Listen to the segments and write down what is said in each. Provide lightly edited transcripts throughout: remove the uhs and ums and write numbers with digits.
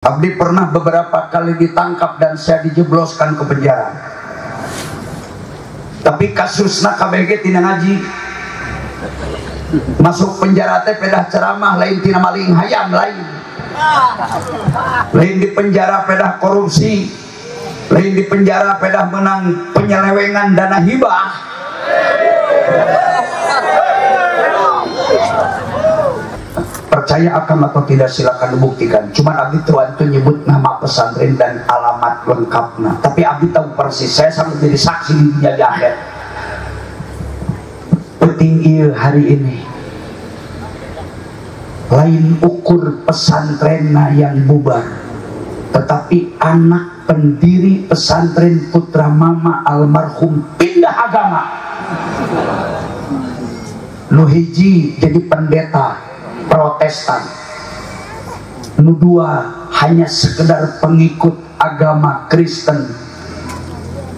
Abdi pernah beberapa kali ditangkap dan saya dijebloskan ke penjara. Tapi kasusna KBG tina ngaji. Masuk penjara teh pedah ceramah lain tina maling hayam lain. Lain di penjara pedah korupsi. Lain di penjara pedah menang penyelewengan dana hibah. Percaya akan atau tidak silakan dibuktikan. Cuman abdi tuan itu nyebut nama pesantren dan alamat lengkapnya. Tapi abdi tahu persis. Saya sampai jadi saksi di dunia di akhir. Penting iya hari ini. Lain ukur pesantrenna yang bubar, tetapi anak pendiri pesantren Putra Mama almarhum pindah agama. Nu hiji jadi pendeta Protestan, nu dua hanya sekedar pengikut agama Kristen.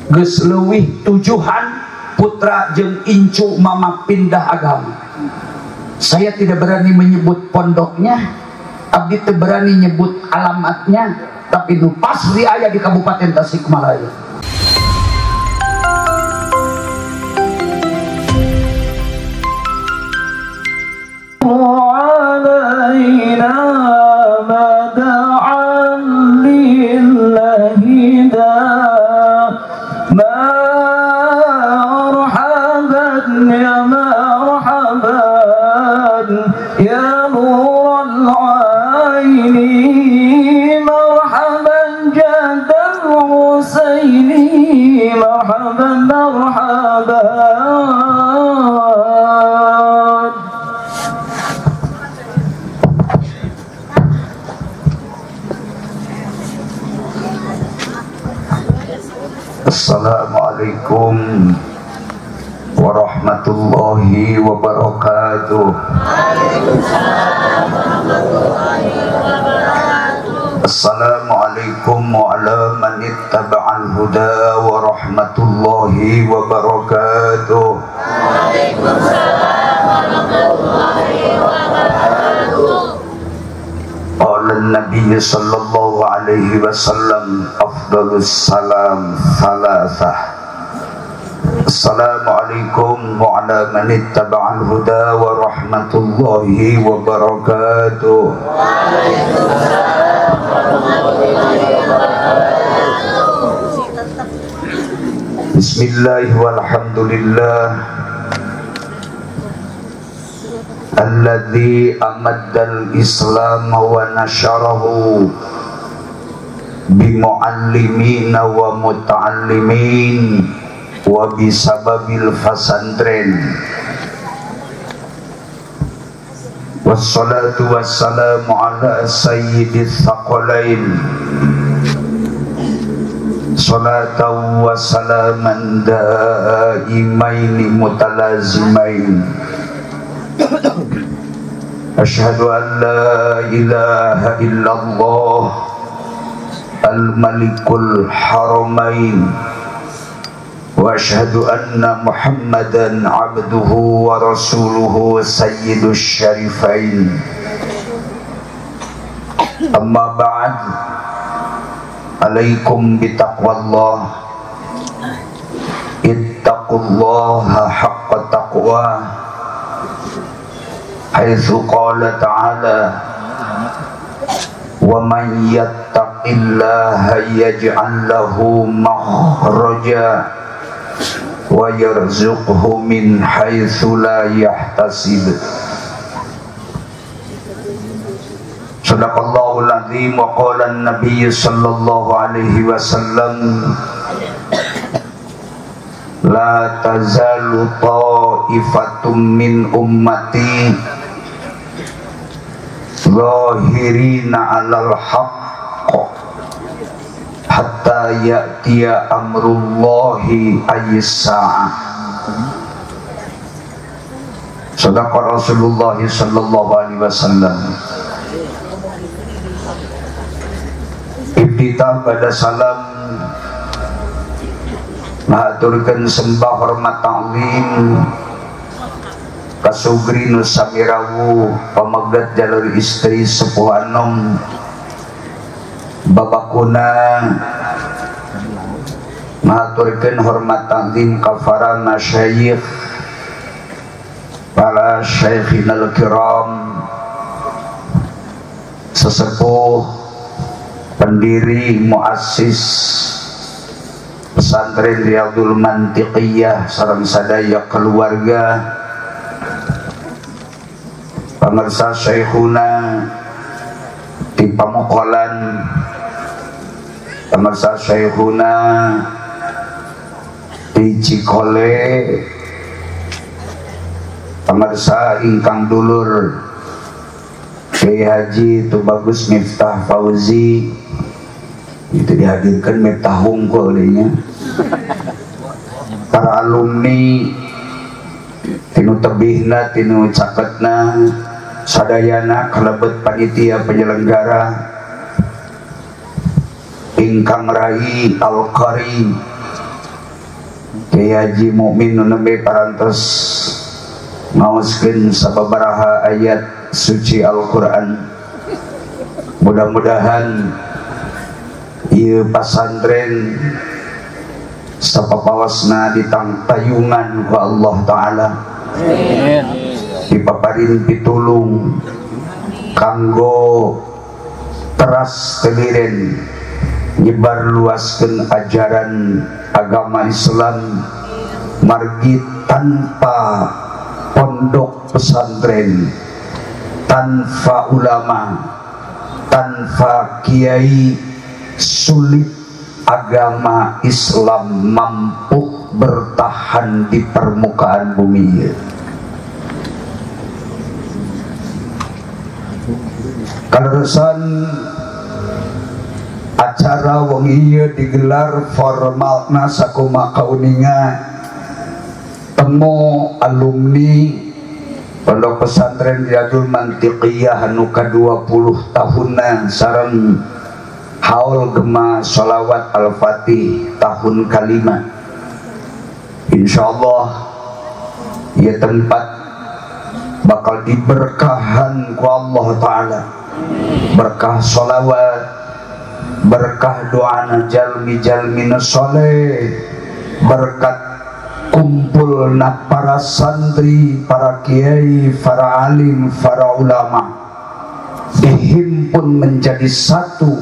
Geus leuwih tujuhan putra jeung incu mama pindah agama. Saya tidak berani menyebut pondoknya, abdi teu berani nyebut alamatnya, tapi nu pasti aya di Kabupaten Tasikmalaya. علينا مدعا لله دا مرحبا يا مرحبا يا نور العين مرحبا جد الحسين مرحبا مرحبا. Assalamualaikum warahmatullahi wabarakatuh. Assalamualaikum wa ala man ittaba'al huda wa rahmatullahi wabarakatuh. Waalaikumsalam warahmatullahi wabarakatuh. Qala an-nabiy sallallahu alaihi wasallam afdalus salam thalathah. Assalamualaikum wa ala man ittaba'al huda wa rahmatullahi wa barakatuh. Waalaikumsalam warahmatullahi wabarakatuh. Bismillah walhamdulillah alladzi amaddal islam wa nasyarahu bimuallimina wa muta'allimin wa bisababil fasantren. Wassalatu wassalamu ala sayyidis thaqalain salatan wa salaman daimaini mutalazimain. Asyhadu an la ilaha illallah al-malikul haramain wa asyhadu anna muhammadan abduhu wa rasuluhu sayyidus syarifain. Amma ba'd, alaikum bitaqwallah, ittaqullaha haqqa taqwa, haitsu qala ta'ala wa man yattaqillaha yaj'al lahu makhraja wa yarzuqhu min haitsu la yahtasib. Shadaqallahul azim wa qala an-nabiy sallallahu alaihi wasallam la tazalu ta'ifatum min ummati zahirina 'alal haqq hatta ya'tiya amrullahi ayyis-sa'ah. Sadaqa Rasulullah sallallahu alaihi wasallam. Ibtita pada salam mahaturkeun sembah hormat ta'zim kasugri nu samirawu pamagat jalur istri sepuh anom babakuna maturkeun hormat takzim ka para masyayikh, para syaikhina kiram, sesepuh pendiri muassis pesantren Riyadul Mantiqiyah sareng sadaya keluarga, pamirsa syekhuna di Pamukolan, pamirsa syekhuna di Cikole, pamirsa ingkang dulur Kiai Haji Tubagus Miftah Fauzi, itu dihadirkan Miftah Hungkul nya. Para alumni tinu tebihna tinu caketna sadayana kalebet panitia penyelenggara ingkang rai Al-Qari Kiai Haji Mukmin nembe parantos ngaoskeun sababaraha ayat suci Al-Quran. Mudah-mudahan ieu pasantren sapapawasna ditangtayungan ku Allah Ta'ala, dipaparin pitulung kanggo teras teliren nyebar luaskeun ajaran agama Islam margi tanpa pondok pesantren, tanpa ulama, tanpa kiai, sulit agama Islam mampu bertahan di permukaan bumi. Kaleresan acara wong ieu digelar formalna sakumaha uninga temu alumni Pondok Pesantren Riyadul Mantiqiyah anu ka-20 tahunan sareng haul gema sholawat Al-Fatih tahun kelima. Insyaallah ieu tempat bakal diberkahan ku Allah Ta'ala, berkah sholawat, berkah doa jalmi-jalmi soleh, berkat kumpulna para santri, para kiai, para alim, para ulama dihimpun menjadi satu,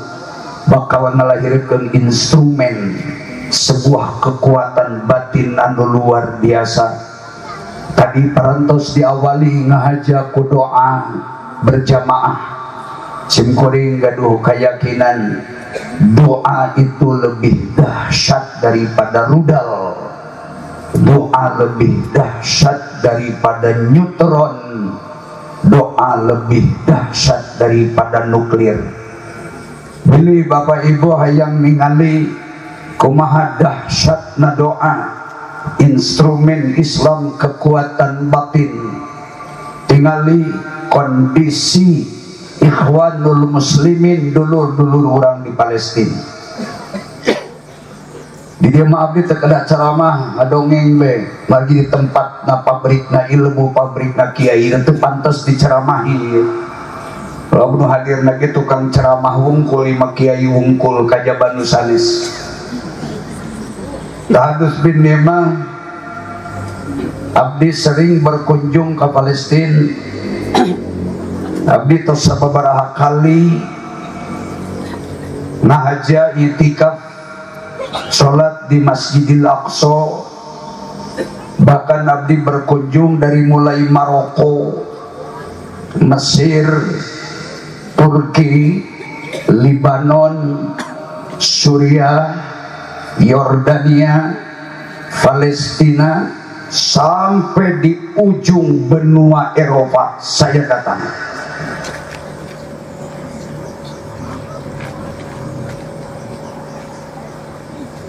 bakal melahirkan instrumen sebuah kekuatan batin anu luar biasa. Tadi parantos diawali ngahaja ku doa berjamaah, simkuring gaduh keyakinan doa itu lebih dahsyat daripada rudal, doa lebih dahsyat daripada neutron, doa lebih dahsyat daripada nuklir. Bila Bapak Ibu hayang ningali kumaha dahsyatna doa, instrumen Islam kekuatan batin, tingali kondisi Ikhwanul Muslimin dulur-dulur orang di Palestina. Di dia maaf di terkena ceramah adongeng be lagi di tempat na pabrik na ilmu, pabrik na kiai, itu pantas diceramahi. Kalau nu hadir lagi tukang ceramah wungkul lima kiai wungkul kajabanu sanes. Tahadus bin Nema abdi sering berkunjung ke Palestina. Abdi tos sababaraha kali nahaja itikaf sholat di Masjidil Aqsa, bahkan abdi berkunjung dari mulai Maroko, Mesir, Turki, Libanon, Suriah, Yordania, Palestina, sampai di ujung benua Eropa saya datang.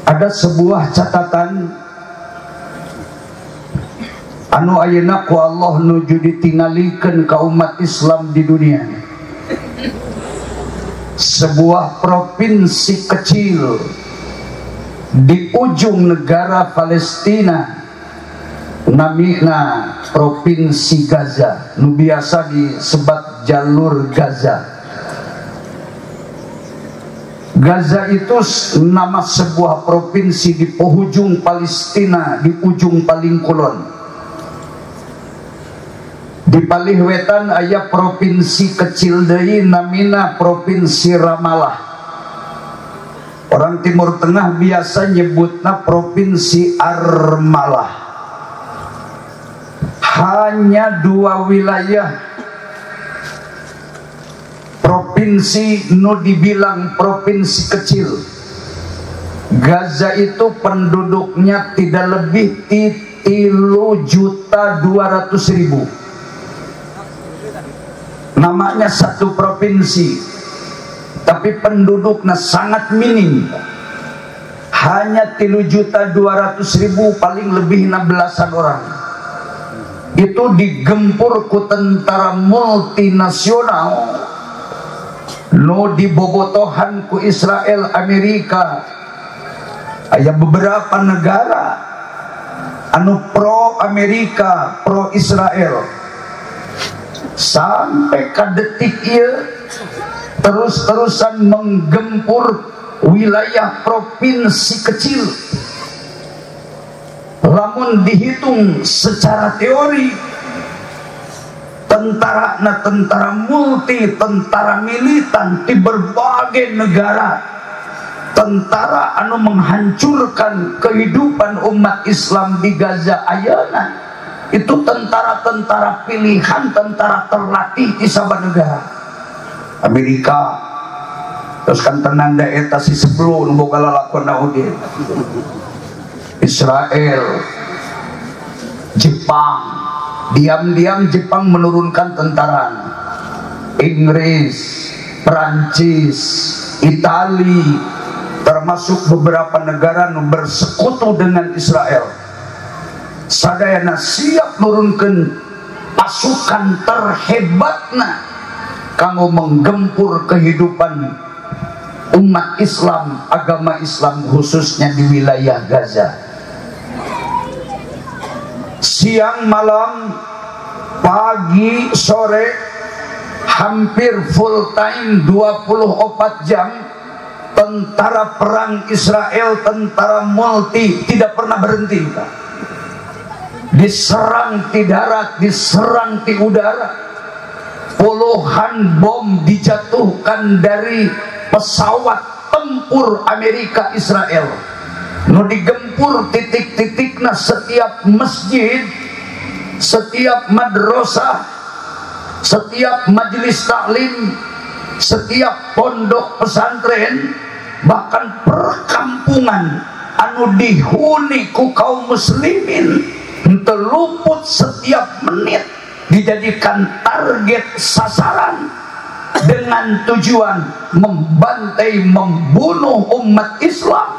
Ada sebuah catatan anu ayeuna ku Allah nuju ditingalikeun ka umat Islam di dunia. Sebuah provinsi kecil di ujung negara Palestina, namina provinsi Gaza, nu biasa disebat jalur Gaza. Gaza itu nama sebuah provinsi di penghujung Palestina, di ujung paling kulon. Di paling wetan aya provinsi kecil deui namina provinsi Ramallah. Orang Timur Tengah biasa nyebutna provinsi Armalah. Hanya dua wilayah provinsi nu dibilang provinsi kecil. Gaza itu penduduknya tidak lebih 3.200.000. Namanya satu provinsi, tapi penduduknya sangat minim. Hanya 3.200.000, paling lebih 16-an orang. Itu digempur ku tentara multinasional nu dibobotohan ku Israel, Amerika. Aya beberapa negara anu pro Amerika, pro Israel. Sampai ke detik ieu terus-terusan menggempur wilayah provinsi kecil. Lamun dihitung secara teori, tentara multi, tentara militan di berbagai negara, tentara anu menghancurkan kehidupan umat Islam di Gaza ayeuna, itu tentara-tentara pilihan, tentara terlatih di saban negara. Amerika terus kan tenanda eta si sebelum boga lalakon oge. Israel, Jepang, diam-diam Jepang menurunkan tentara. Inggris, Perancis, Itali, termasuk beberapa negara yang bersekutu dengan Israel, sadayana siap menurunkan pasukan terhebatna kanggo menggempur kehidupan umat Islam, agama Islam khususnya di wilayah Gaza. Siang malam, pagi sore, hampir full time 24 jam tentara perang Israel, tentara multi tidak pernah berhenti. Diserang di darat, diserang di udara, puluhan bom dijatuhkan dari pesawat tempur Amerika Israel. Nu digempur titik-titikna setiap masjid, setiap madrasah, setiap majelis taklim, setiap pondok pesantren, bahkan perkampungan anu dihuni ku kaum muslimin terluput setiap menit dijadikan target sasaran dengan tujuan membantai, membunuh umat Islam.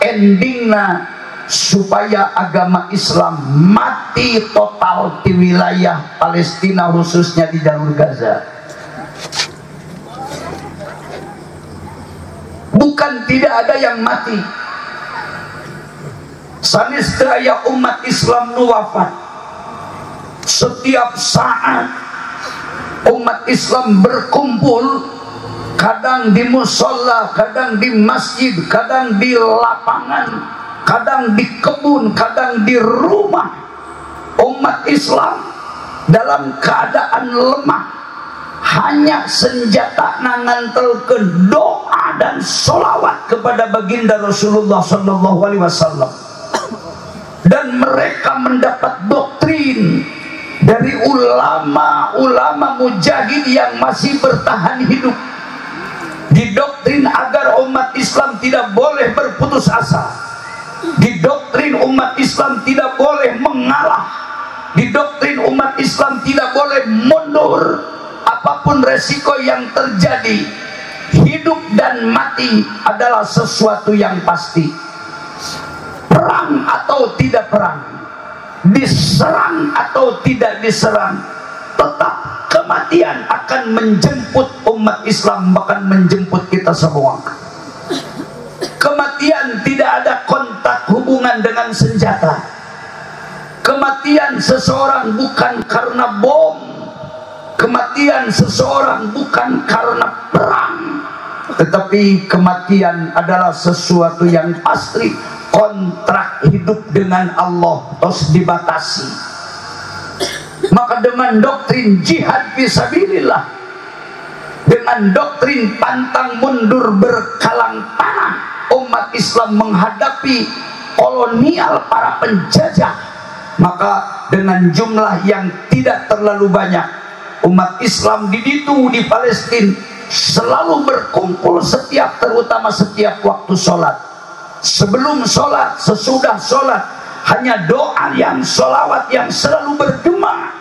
Endingnya supaya agama Islam mati total di wilayah Palestina, khususnya di jalur Gaza. Bukan tidak ada yang mati, sanes teu aya umat Islam nu wafat. Setiap saat umat Islam berkumpul, kadang di musola, kadang di masjid, kadang di lapangan, kadang di kebun, kadang di rumah. Umat Islam dalam keadaan lemah, hanya senjata ngantelkeun doa dan sholawat kepada baginda Rasulullah SAW. Dan mereka mendapat doktrin dari ulama-ulama mujahid yang masih bertahan hidup. Didoktrin agar umat Islam tidak boleh berputus asa. Didoktrin umat Islam tidak boleh mengalah. Didoktrin umat Islam tidak boleh mundur. Apapun resiko yang terjadi, hidup dan mati adalah sesuatu yang pasti. Perang atau tidak perang, diserang atau tidak diserang, tetap kematian akan menjemput umat Islam, bahkan menjemput kita semua. Kematian tidak ada kontak hubungan dengan senjata. Kematian seseorang bukan karena bom. Kematian seseorang bukan karena perang. tetapi kematian adalah sesuatu yang pasti. Kontrak hidup dengan Allah terus dibatasi. Maka dengan doktrin jihad fisabilillah, dengan doktrin pantang mundur berkalang tanah, umat Islam menghadapi kolonial para penjajah. Maka dengan jumlah yang tidak terlalu banyak, umat Islam di Palestina selalu berkumpul terutama setiap waktu sholat. Sebelum sholat, sesudah sholat, hanya doa yang sholawat yang selalu bergema.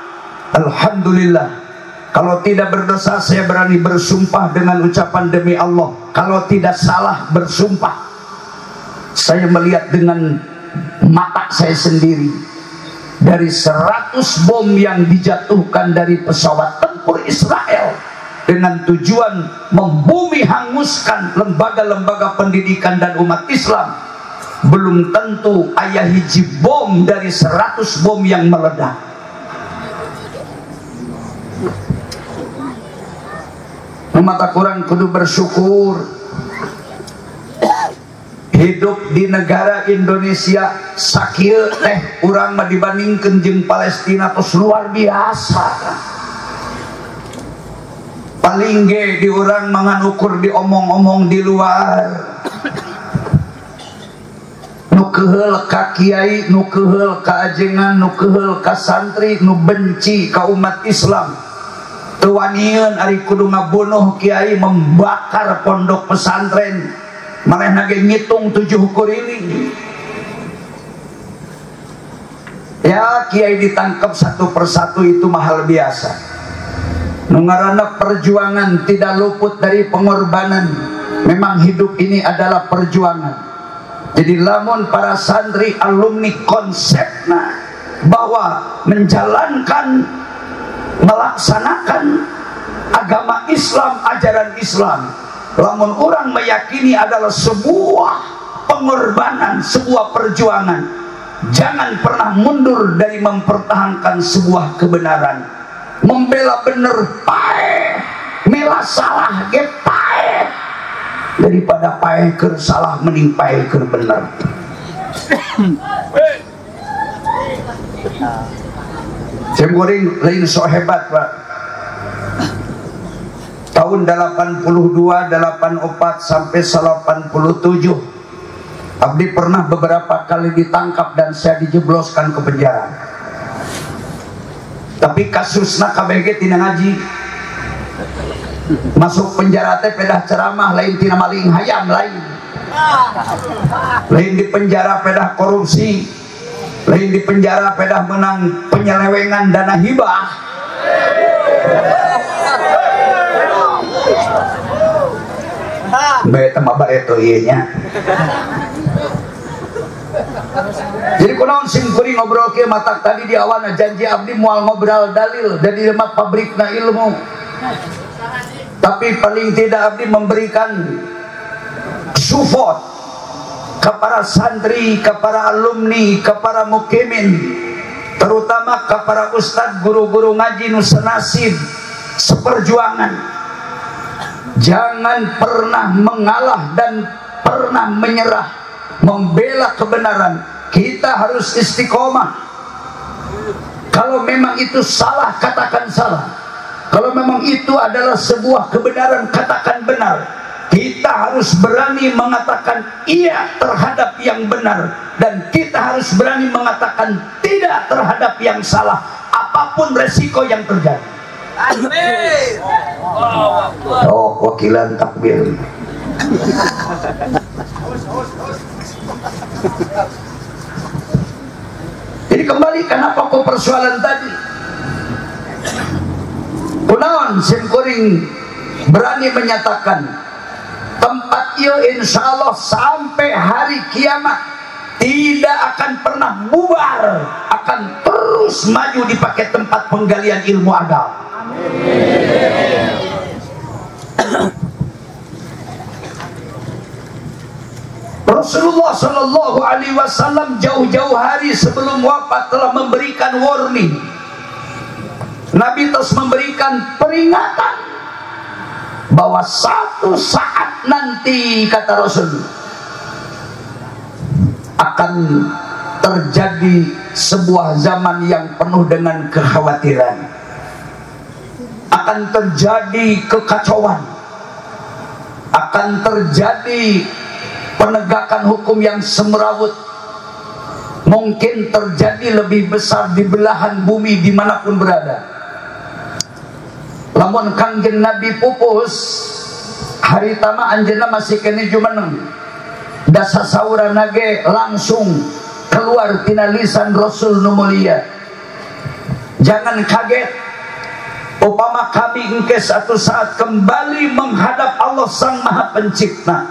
Alhamdulillah. Kalau tidak berdosa, saya berani bersumpah dengan ucapan demi Allah, kalau tidak salah bersumpah, saya melihat dengan mata saya sendiri, dari 100 bom yang dijatuhkan dari pesawat tempur Israel dengan tujuan membumi hanguskan lembaga-lembaga pendidikan dan umat Islam, belum tentu ayah hiji bom dari 100 bom yang meledak. Mata kurang kudu bersyukur hidup di negara Indonesia sakieu teh urang mah dibandingkeun jeung Palestina tos luar biasa. Paling ge di urang mangan ukur diomong-omong di luar, nu keheul ka kiai, nu keheul ka ajengan, nu keheul ka santri, nu benci ka umat Islam, teu wanieun ari kudu ngabunuh kiai, membakar pondok pesantren, manehna ge ngitung 7 kuriling. Ya kiai ditangkap satu persatu itu mahal biasa. Mengarana perjuangan tidak luput dari pengorbanan. Memang hidup ini adalah perjuangan. Jadi lamun para santri alumni konsepna bahwa menjalankan, melaksanakan agama Islam, ajaran Islam, lamun orang meyakini adalah sebuah pengorbanan, sebuah perjuangan, jangan pernah mundur dari mempertahankan sebuah kebenaran. Membela bener paeh, mela salah ge paeh, daripada paeh keur salah mending paeh keur bener. Cemboring lain so hebat Pak. Tahun 82, 84 sampai 87 abdi pernah beberapa kali ditangkap dan saya dijebloskan ke penjara. Tapi kasusna KBG tina ngaji, masuk penjara teh pedah ceramah, lain tina maling hayam, lain di penjara pedah korupsi, lain di penjara pedah menang penyelewengan dana hibah. Bae teh bareto ieu nya. Jadi kunaon sim kuring ngobrol ke matak tadi di awana janji abdi moal ngobrol dalil dari rumah pabrikna ilmu, tapi paling tidak abdi memberikan support kepada santri, kepada alumni, kepada mukimin, terutama kepada ustadz guru-guru ngaji nu senasib seperjuangan. Jangan pernah mengalah dan pernah menyerah, membela kebenaran. Kita harus istiqomah. Kalau memang itu salah, katakan salah. Kalau memang itu adalah sebuah kebenaran, katakan benar. Kita harus berani mengatakan iya terhadap yang benar, dan kita harus berani mengatakan tidak terhadap yang salah, apapun resiko yang terjadi. Oh, wakilan takbir. Jadi kembali kenapa kok persoalan tadi? Kunaon sim kuring berani menyatakan tempat ieu insyaallah sampai hari kiamat tidak akan pernah bubar, akan terus maju dipakai tempat penggalian ilmu agama. Rasulullah Shallallahu Alaihi Wasallam jauh-jauh hari sebelum wafat telah memberikan warning. Nabi terus memberikan peringatan bahwa satu saat nanti kata Rasul akan terjadi sebuah zaman yang penuh dengan kekhawatiran, akan terjadi kekacauan, akan terjadi penegakan hukum yang semerawut, mungkin terjadi lebih besar di belahan bumi dimanapun berada. Lamun Kangjeng Nabi pupus hari tama anjeunna masih kene jumeneng, dasa saura nage langsung keluar tina lisan Rasul nu mulia. Jangan kaget upama kami engke satu saat kembali menghadap Allah Sang Maha Pencipta,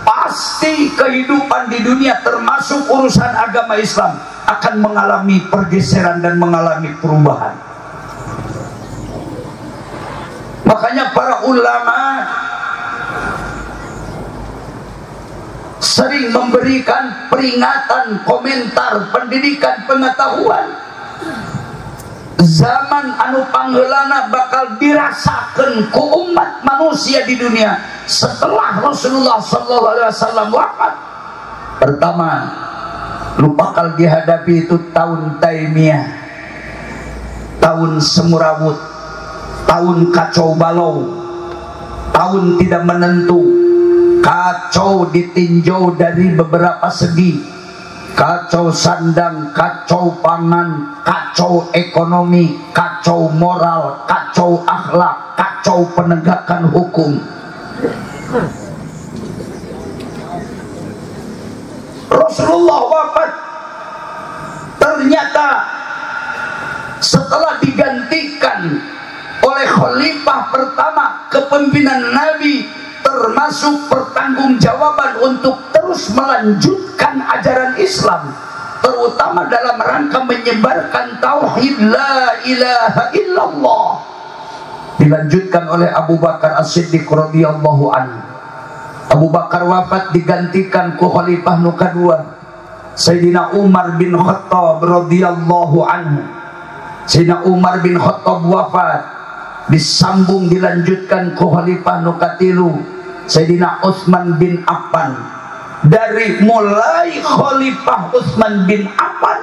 pasti kehidupan di dunia termasuk urusan agama Islam akan mengalami pergeseran dan mengalami perubahan. Makanya para ulama sering memberikan peringatan, komentar, pendidikan, pengetahuan. Zaman anu pangheulana bakal dirasakan ku umat manusia di dunia setelah Rasulullah SAW wafat. Pertama, lu bakal dihadapi itu tahun Taimiyah, tahun semurawut, tahun kacau balau, tahun tidak menentu, kacau ditinjau dari beberapa segi, kacau sandang, kacau pangan, kacau ekonomi, kacau moral, kacau akhlak, kacau penegakan hukum. Rasulullah wafat, ternyata setelah digantikan oleh khalifah pertama kepemimpinan Nabi, termasuk pertanggungjawaban untuk terus melanjutkan ajaran Islam, terutama dalam rangka menyebarkan tauhid la ilaha illallah, dilanjutkan oleh Abu Bakar As-Siddiq radhiyallahu anhu. Abu Bakar wafat digantikan ku khalifah nu kadua, Sayyidina Umar bin Khattab radhiyallahu anhu. Sayyidina Umar bin Khattab wafat, disambung dilanjutkan ku khalifah nu katilu, Sayyidina Utsman bin Affan. Dari mulai khalifah Utsman bin Affan,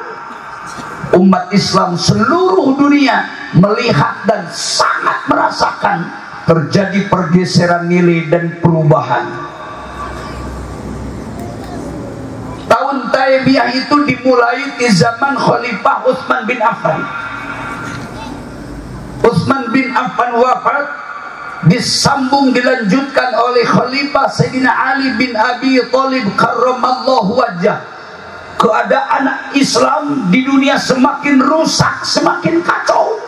umat Islam seluruh dunia melihat dan sangat merasakan terjadi pergeseran nilai dan perubahan. Tahun Taimiyah itu dimulai di zaman khalifah Utsman bin Affan. Utsman bin Affan wafat, disambung dilanjutkan oleh khalifah Sayyidina Ali bin Abi Thalib karramallahu wajhah. Keadaan Islam di dunia semakin rusak, semakin kacau.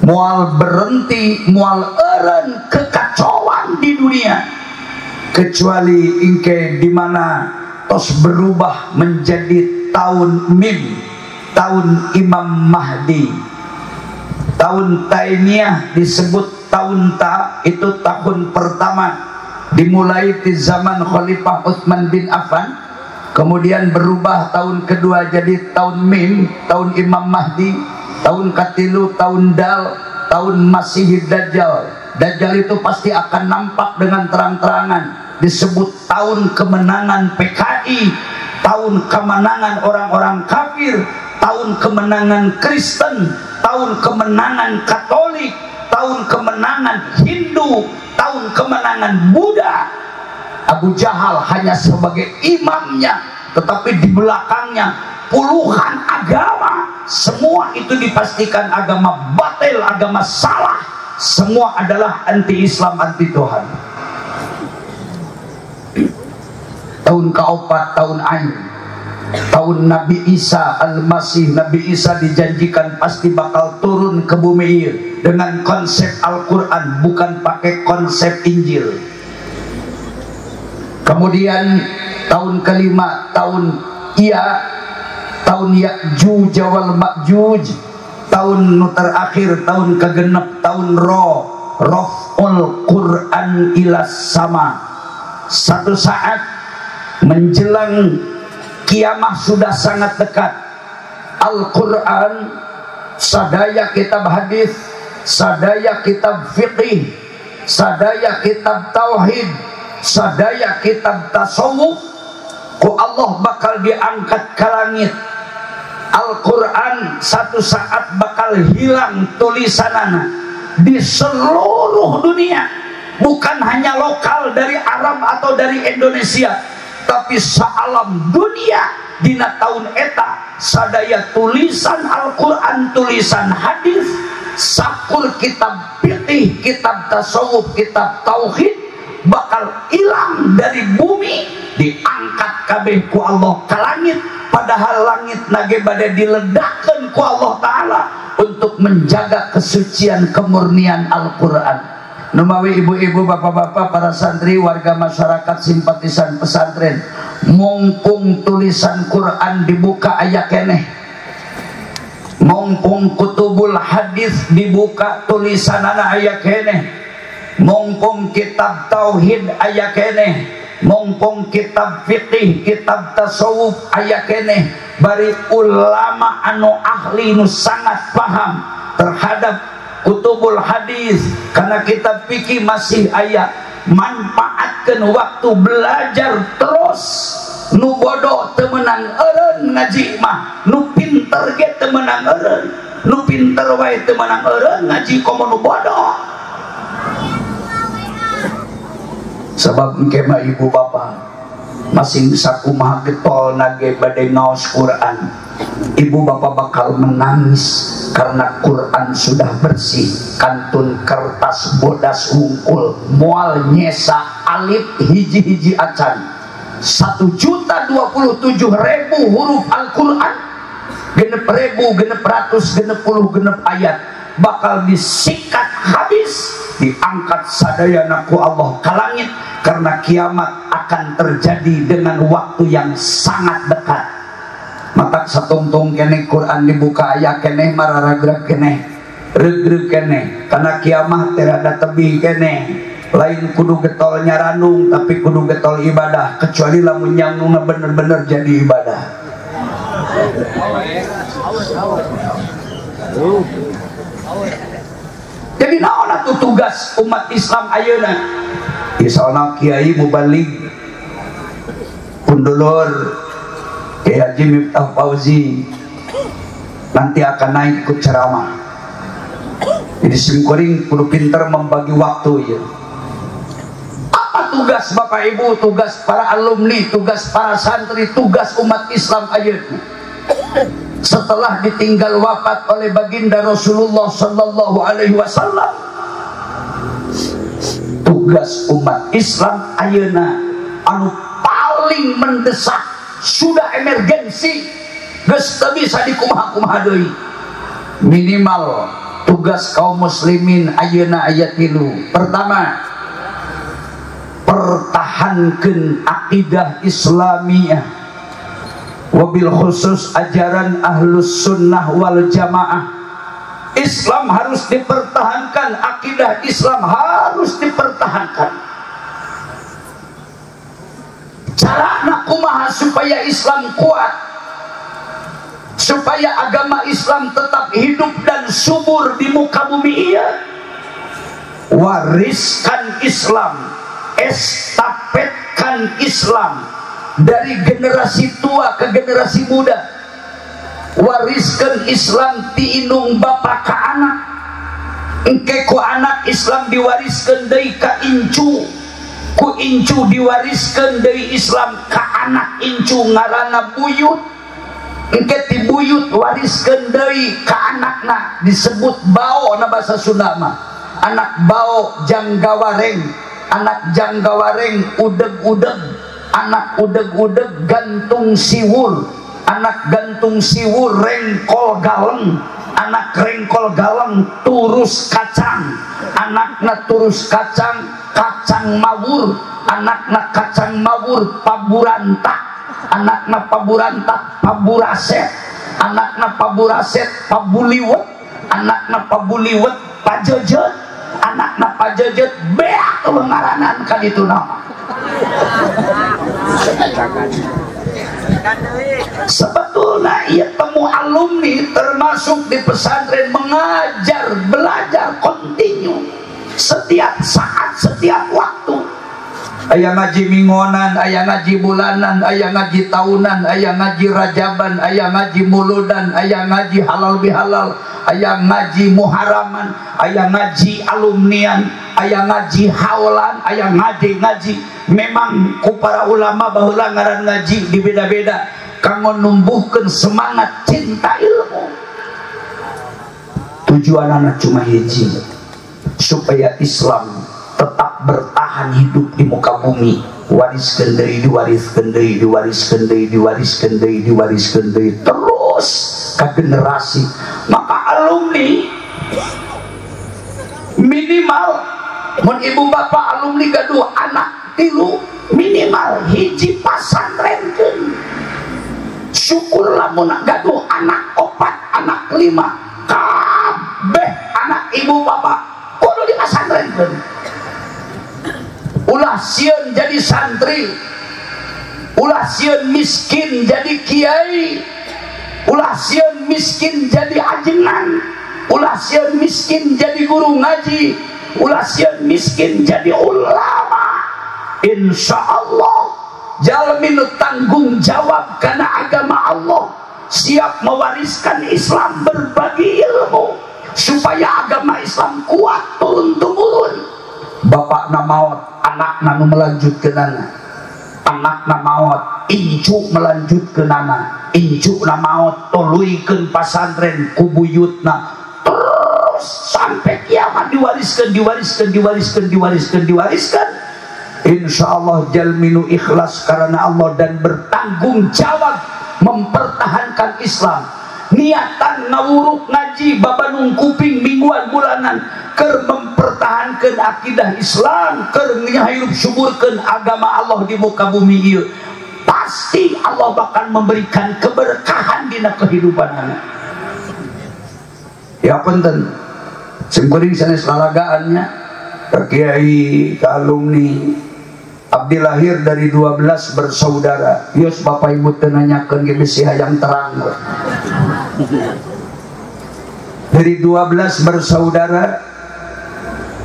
Mual berhenti, mual eren kekacauan di dunia, kecuali ingke di mana tos berubah menjadi tahun Mim, tahun Imam Mahdi. Tahun Taimiyah disebut tahun Ta, itu tahun pertama dimulai di zaman khalifah Utsman bin Affan, kemudian berubah tahun kedua jadi tahun Mim, tahun Imam Mahdi, tahun katilu tahun Dal, tahun Masihid Dajjal. Dajjal itu pasti akan nampak dengan terang-terangan, disebut tahun kemenangan PKI, tahun kemenangan orang-orang kafir, tahun kemenangan Kristen, tahun kemenangan Katolik, tahun kemenangan Hindu, tahun kemenangan Buddha. Abu Jahal hanya sebagai imamnya, tetapi di belakangnya puluhan agama. Semua itu dipastikan agama batil, agama salah. Semua adalah anti-Islam, anti Tuhan. Tahun keempat, tahun Ain, tahun Nabi Isa Al-Masih. Nabi Isa dijanjikan pasti bakal turun ke bumi dengan konsep Al-Quran, bukan pakai konsep Injil. Kemudian tahun kelima, tahun tahun Ya'juj wal Ma'juj. Tahun terakhir, tahun kegenep, tahun Raf'ul Quran ilas sama. Satu saat menjelang kiamah sudah sangat dekat, Al-Quran, sadaya kitab hadis, sadaya kitab fiqih, sadaya kitab tauhid, sadaya kitab tasawuf, ku Allah bakal diangkat ke langit. Al-Quran satu saat bakal hilang tulisanana di seluruh dunia, bukan hanya lokal dari Arab atau dari Indonesia, tapi sealam dunia. Dina tahun eta sadaya tulisan Al-Quran, tulisan hadis, sakur kitab fikih, kitab tasawuf, kitab tauhid bakal hilang dari bumi, diangkat kabeh ku Allah ke langit. Padahal langit nage bade diledakkeun ku Allah Ta'ala untuk menjaga kesucian kemurnian Al-Quran. Numawi ibu-ibu, bapak-bapak, para santri, warga masyarakat, simpatisan pesantren, mumpung tulisan Quran dibuka aya keneh, mumpung kutubul hadis dibuka tulisanana aya keneh, mumpung kitab tauhid aya keneh, mumpung kitab fikih, kitab tasawuf aya keneh, bari ulama anu ahli nu sangat paham terhadap kutubul hadis, karena kitab fikih masih aya. Manfaatkan waktu belajar terus. Nu bodoh temenang eureun ngaji mah, nu pinter ge temenang eureun, nu pinter wae temenang eureun ngaji komo nu bodoh. Sebab engke mah ibu bapak masing sakumaha getol nage bade ngaos Quran, ibu bapak bakal menangis karena Quran sudah bersih, kantun kertas bodas wungkul, moal nyesa alif hiji-hiji acan, 1.027.000 huruf Al-Quran, genep ribu, genep ratus, genep puluh, genep ayat, bakal disikat habis, diangkat sadayana ku Allah ke langit, karena kiamat akan terjadi dengan waktu yang sangat dekat. Mata satungtung kene Quran dibuka aya keneh, mararagrag keneh, regreg keneh, karena kiamat terada tebih keneh. Lain kudu getol nyaranung, tapi kudu getol ibadah, kecuali lamun nyangungna bener-bener jadi ibadah. Jadi naon atuh tugas umat Islam ayeuna? Isana kiai mubalig pundulur Kiai Haji Miftah Fauzi nanti akan naik ikut ceramah. Jadi simkuring kudu pinter membagi waktu ya. Apa tugas Bapak Ibu, tugas para alumni, tugas para santri, tugas umat Islam ayeuna? Setelah ditinggal wafat oleh baginda Rasulullah Sallallahu Alaihi Wasallam, tugas umat Islam ayeuna anu paling mendesak, sudah emergensi, geus teu bisa dikumaha-kumaha deui. Minimal tugas kaum muslimin ayeuna aya 3. Pertama, pertahankeun akidah Islamiyah, wabil khusus ajaran Ahlus Sunnah wal Jamaah. Islam harus dipertahankan, akidah Islam harus dipertahankan. Carana kumaha supaya Islam kuat, supaya agama Islam tetap hidup dan subur di muka bumi ieu? Wariskan Islam, estafetkan Islam dari generasi tua ke generasi muda. Wariskan Islam ti indung bapa ka anak, engke ku anak Islam diwariskan deui ka incu, ku incu diwariskan deui Islam ka anak incu ngaranna buyut, engke ti buyut wariskan deui ka anakna, disebut bao na bahasa Sunda mah. Anak bao janggawareng, anak janggawareng udeg-udeg, anak udeg-udeg gantung siwur, anak gantung siwur rengkol galeng, anak rengkol galeng turus kacang, anakna turus kacang kacang mawur, anakna kacang mawur paburantak, anakna paburantak paburaset, anakna paburaset pabuliwet, anakna pabuliwet pajejet, anakna pajejet beak lengaranan ka ditu nama. Sebetulnya ia temu alumni termasuk di pesantren mengajar, belajar kontinu. setiap saat, setiap waktu. Aya ngaji minggonan, aya ngaji bulanan, aya ngaji tahunan, aya ngaji rajaban, aya ngaji muludan, aya ngaji halal bihalal, aya ngaji muharaman, aya ngaji alumnian, aya ngaji haulan, aya ngaji. Memang ku para ulama baheula ngaran ngaji di beda-beda kanggo numbuhkeun semangat cinta ilmu. Tujuanana cuma hiji, supaya Islam tetap bertahan hidup di muka bumi. Wariskeun deui, diwariskeun deui, diwariskeun deui, diwariskeun deui, diwariskeun deui terus ka generasi. Maka alumni minimal mun ibu bapak alumni gaduh anak 3 minimal hiji pasantrenkeun. Syukur lamun gaduh anak 4, anak 5, kabeh anak ibu bapak kudu dipasantrenkeun. Ulah sieun jadi santri, ulah sieun miskin jadi kiai, ulah sieun miskin jadi ajengan, ulah sieun miskin jadi guru ngaji, ulah sieun miskin jadi ulama. Insya Allah jalmi nu tanggung jawab karena agama Allah, siap mewariskan Islam, berbagi ilmu supaya agama Islam kuat turun-temurun. Bapak na maut, anak nanu melanjutkeunana, anak na maut, incu melanjutkeunana, incu na maut tuluikeun pasantren ku buyutna, terus sampai kiamat diwariskan. Insya Allah jalminu ikhlas karena Allah dan bertanggung jawab mempertahankan Islam. Niatan ngawuruk ngaji babanung kuping mingguan bulanan keur mempertahankan akidah Islam, keur hirup suburkeun agama Allah di muka bumi ieu, pasti Allah bakal memberikan keberkahan dina kehidupan anak. Ya punten singkuring sanes lalagaannya ka kiai ka alumni abdi lahir dari 12 bersaudara. Yos bapak ibu teu nanyakeun ge bisi hayang terang. Dari 12 bersaudara,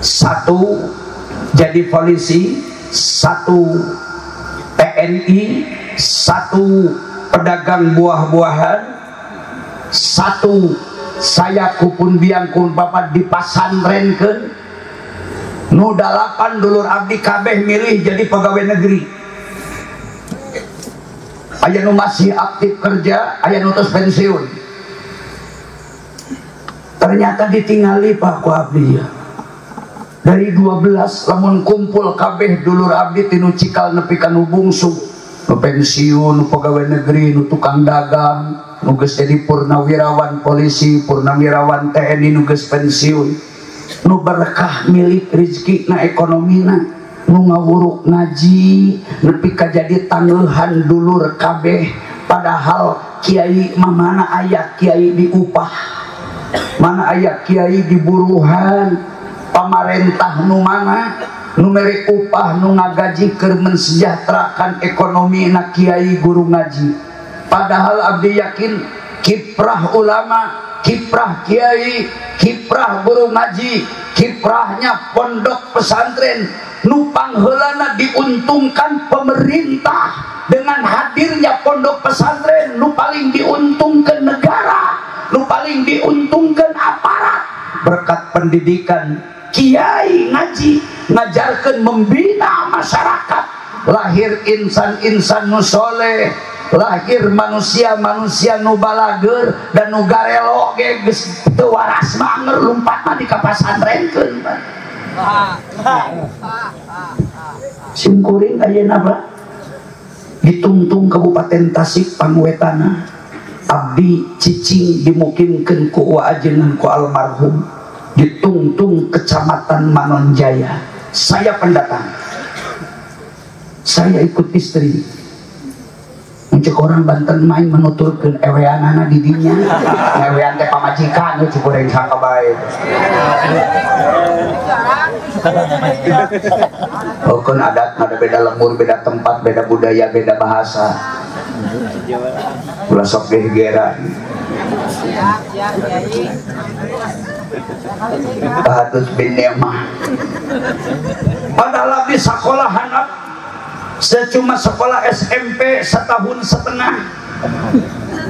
1 jadi polisi, 1 TNI, 1 pedagang buah-buahan, 1 saya kupun biangkun bapak dipasantrenkeun. Nu 8 dulur abdi kabeh milih jadi pegawai negeri. Aya nu masih aktif kerja, aya nu tos pensiun. Ternyata ditinggali pak ku abdi ya. Dari 12 lamun kumpul kabeh dulur abdi tinu cikal nepi ka nu bungsu, nu pensiun, nu pegawai negeri, nu tukang dagang, nu geus jadi purnawirawan polisi, purnawirawan TNI nu geus pensiun, nu berkah milik rezeki na ekonomina, nu ngawuruk ngaji nepi ka jadi tangeuhan dulur kabeh. Padahal kiai mah mana aya kiai diupah, mana aya kiai diburuhan, pamarentah nu mana nu mere upah nu ngagaji keur mensejahterakan ekonomi na kiai guru ngaji. Padahal abdi yakin kiprah ulama, kiprah kiai, kiprah guru ngaji, kiprahnya pondok pesantren nu pangheulana diuntungkan pemerintah dengan hadirnya pondok pesantren, nu paling diuntungkan negara, nu paling diuntungkan aparat. Berkat pendidikan kiai ngaji ngajarkeun membina masyarakat, lahir insan-insan nu soleh, lahir manusia-manusia nu balager dan nu garelo ge geus teu waras mah ngerlumpat mah di ka pasantrenkeun. Simkuring ayeuna Pak di Tungtung Kabupaten Tasik Pangwetana abdi cicing dimukimkeun ku ajengan ku almarhum di Tungtung Kecamatan Manonjaya. Saya pendatang, saya ikut istri cek orang Banten main menuturkeun eweanana di dinya, ewean teh pamajikan cukup goreng sangka bae. Oh kan adat ada beda lembur, beda tempat, beda budaya, beda bahasa. Ulah sok gegeran. Kahatus bin Ni'mah. Padahal di sekolah hanap saya cuma sekolah SMP 1,5 tahun,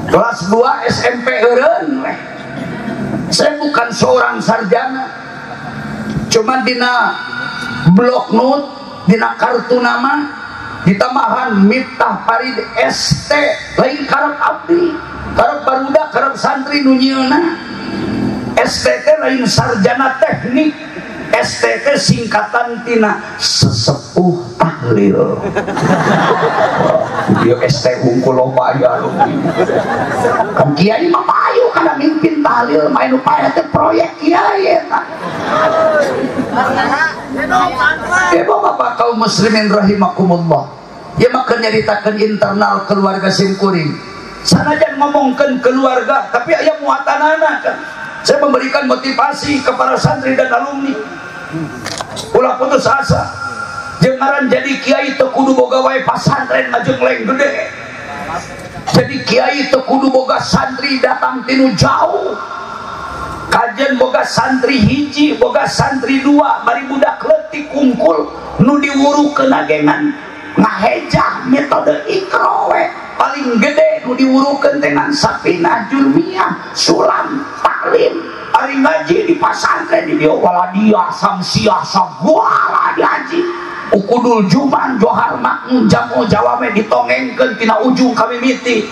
kelas 2 SMP eureun. Saya bukan seorang sarjana, cuma dina blok note, dina kartu nama ditambahan Miftah Farid ST, lain karep abdi, karep barudak, karep santri nu nyieunna. ST lain sarjana teknik, ST singkatan tina sesepuh tahlil. Dia ST hungkul loba aya kan kiai mah payu kana mimpin tahlil main upaya teh proyek kiai eta. Ya Bapak kaum muslimin rahimakumullah, ya maka nyaritakeun internal keluarga simkuring. Sanajan ngomongkeun keluarga tapi aya muatanana kan. Saya memberikan motivasi kepada santri dan alumni. Ulah putus asa. Jeung ngaran jadi kiai teu kudu boga wae pasantren majeng leng gede. Jadi kiai teu kudu boga santri datang tinu jauh. Kajen boga santri hiji, boga santri dua, bari budak leutik kungkul nu diwurukeun agengan ngahejah metode ikro we. Paling gede nu diwurukeun dengan Safinah Julmiyah, Sulam, Taklim, ari ngaji di pasantren di dieu Waladia, Samsiah, Sagwala diaji. Ukudul Juman, Johar Makmun, Jamu Jawame ditongengkeun tina ujung ka mimiti.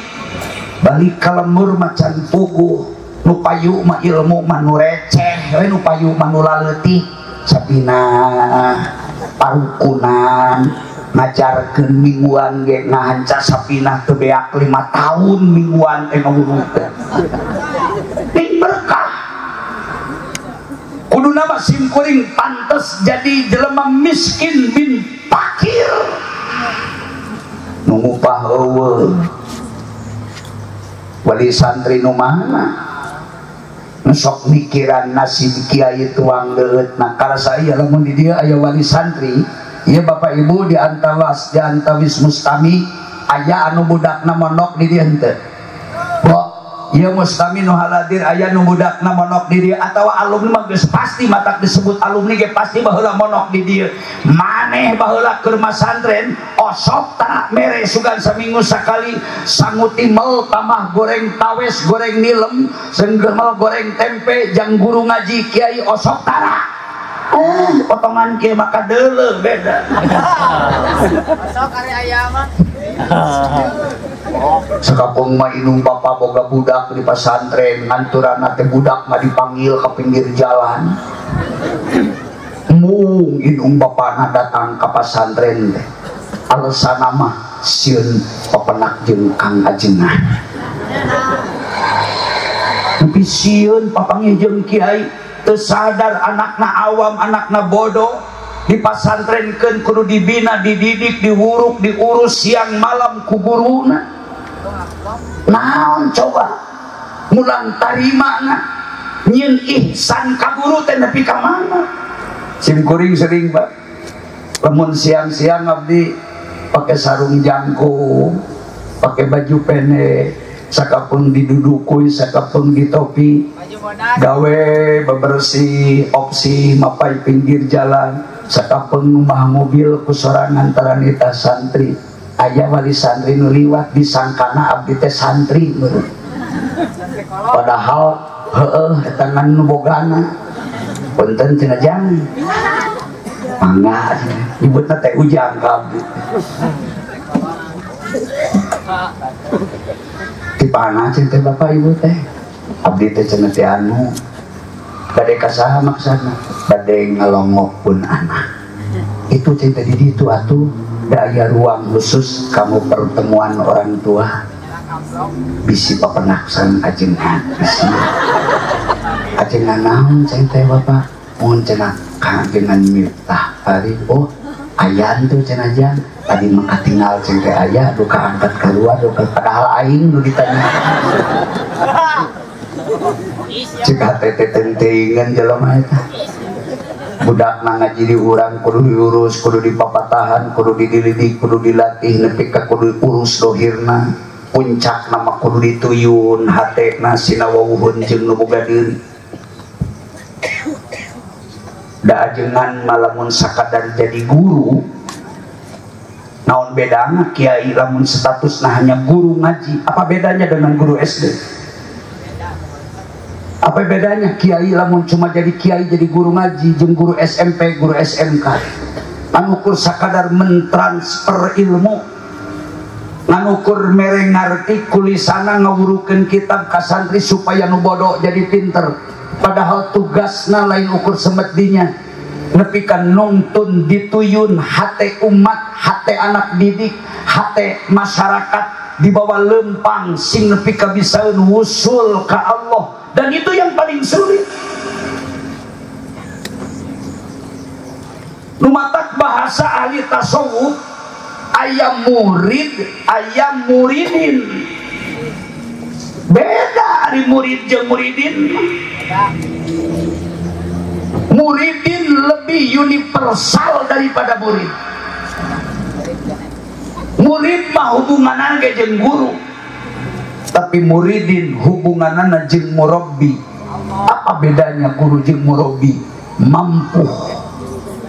Balik ka lembur macan puguh, nu payu mah ilmu mah nu receh, we nu payu mah nu laleutik. Safinah parukunan ngajarkeun mingguan ge ngahanca Safinah teu beak 5 tahun mingguan ngawurukeun. Ning berkah. Kuduna mah simkuring pantes jadi jelema miskin bin fakir. Nu ngupah eueuh. Wali santri nu mana? Nu sok mikiran nasib kiai tuang leut. Nah, karasa ieu lamun di dieu aya wali santri, ieu Bapak Ibu di antawis mustami aya anu budakna monok di dieu henteu. Ieu mustami nu haladir aya nu budakna monok di dieu atawa alumni mah geus pasti matak disebut alumni ge pasti baheula monok di dieu. Maneh baheula keur masantren osok ta mere sugan saminggu sakali sanguti mel tambah goreng tawes goreng nilem senggemal goreng tempe jang guru ngaji kiai osok tara. Potongan kieu maka deuleuh beda. Osok ari aya mah. Sakapung mah inung bapak boga budak di pasantren nganturana teh budak mah dipanggil ke pinggir jalan. Mung inung bapana datang ke pasantren teh alasana mah sieun papenak jeung Kang Ajengan. Tapi sieun papanggih jeung kiai teu sadar anakna awam anakna bodoh. Di pasantrenkeun kudu dibina, dididik, diwuruk, diurus siang malam ku guruna. Naon coba mulang tarimana nyieun ihsan ka guru teh nepi ka mana? Simkuring sering Pak. Lamun siang-siang abdi pake sarung jangkung, pake baju pendek, sakapun didudukuy, sakapun ditopi, gawe bebersih opsi mapai pinggir jalan. Sakapun rumah mobil kusorangan taranita santri aya wali santri nu liwat disangkana abdi teh santri padahal heueuh eta nu bogana punten cenah jang mangga nyebutna teh ujang ka abdi tipana teh Bapak Ibu teh abdi teh cenah teh anu bade kasaha maksana bade ngalongokkeun anak itu cinta di ditu atuh da aya ruang khusus kamu pertemuan orang tua bisi papenaksan ajengan bisi ajengan naon cinta Bapak mohon cenah Kang Ajengan Miftah Farid oh aya itu cenah jang tadi mah katinggal cinta aya duka angkat keluar duka padahal aing nu ditanya cika tete tentingan jelema eta budak ngaji di urang kudu diurus kudu dipapatahan kudu didilidik kudu dilatih nepi ka kudu urus dohirna puncak nama kudu dituyun hatena sinawawuhun jeung nu boga deui da ajengan malamun sakadar jadi guru naon bedanya kiai lamun statusna hanya guru ngaji, apa bedanya dengan guru SD? Apa bedanya kiai lamun cuma jadi kiai jadi guru ngaji jeung guru SMP guru SMK nganukur sakadar mentransfer ilmu, nganukur mere ngarti kulisana ngawurukeun kitab ka santri supaya nu bodoh jadi pinter, padahal tugasna lain ukur semedinya nepikan nuntun dituyun hate umat, hate anak didik, hate masyarakat di bawah lempang sing nepi ka bisaeun wusul ka Allah, dan itu yang paling sulit. Numatak bahasa ahli tasawuf ayam murid, ayam muridin. Beda ari murid jeung muridin. Muridin lebih universal daripada murid. Murid mah hubunganan ge jeung guru. Tapi muridin hubunganana jeung murabbi. Apa bedanya guru jeung murabbi? Mampu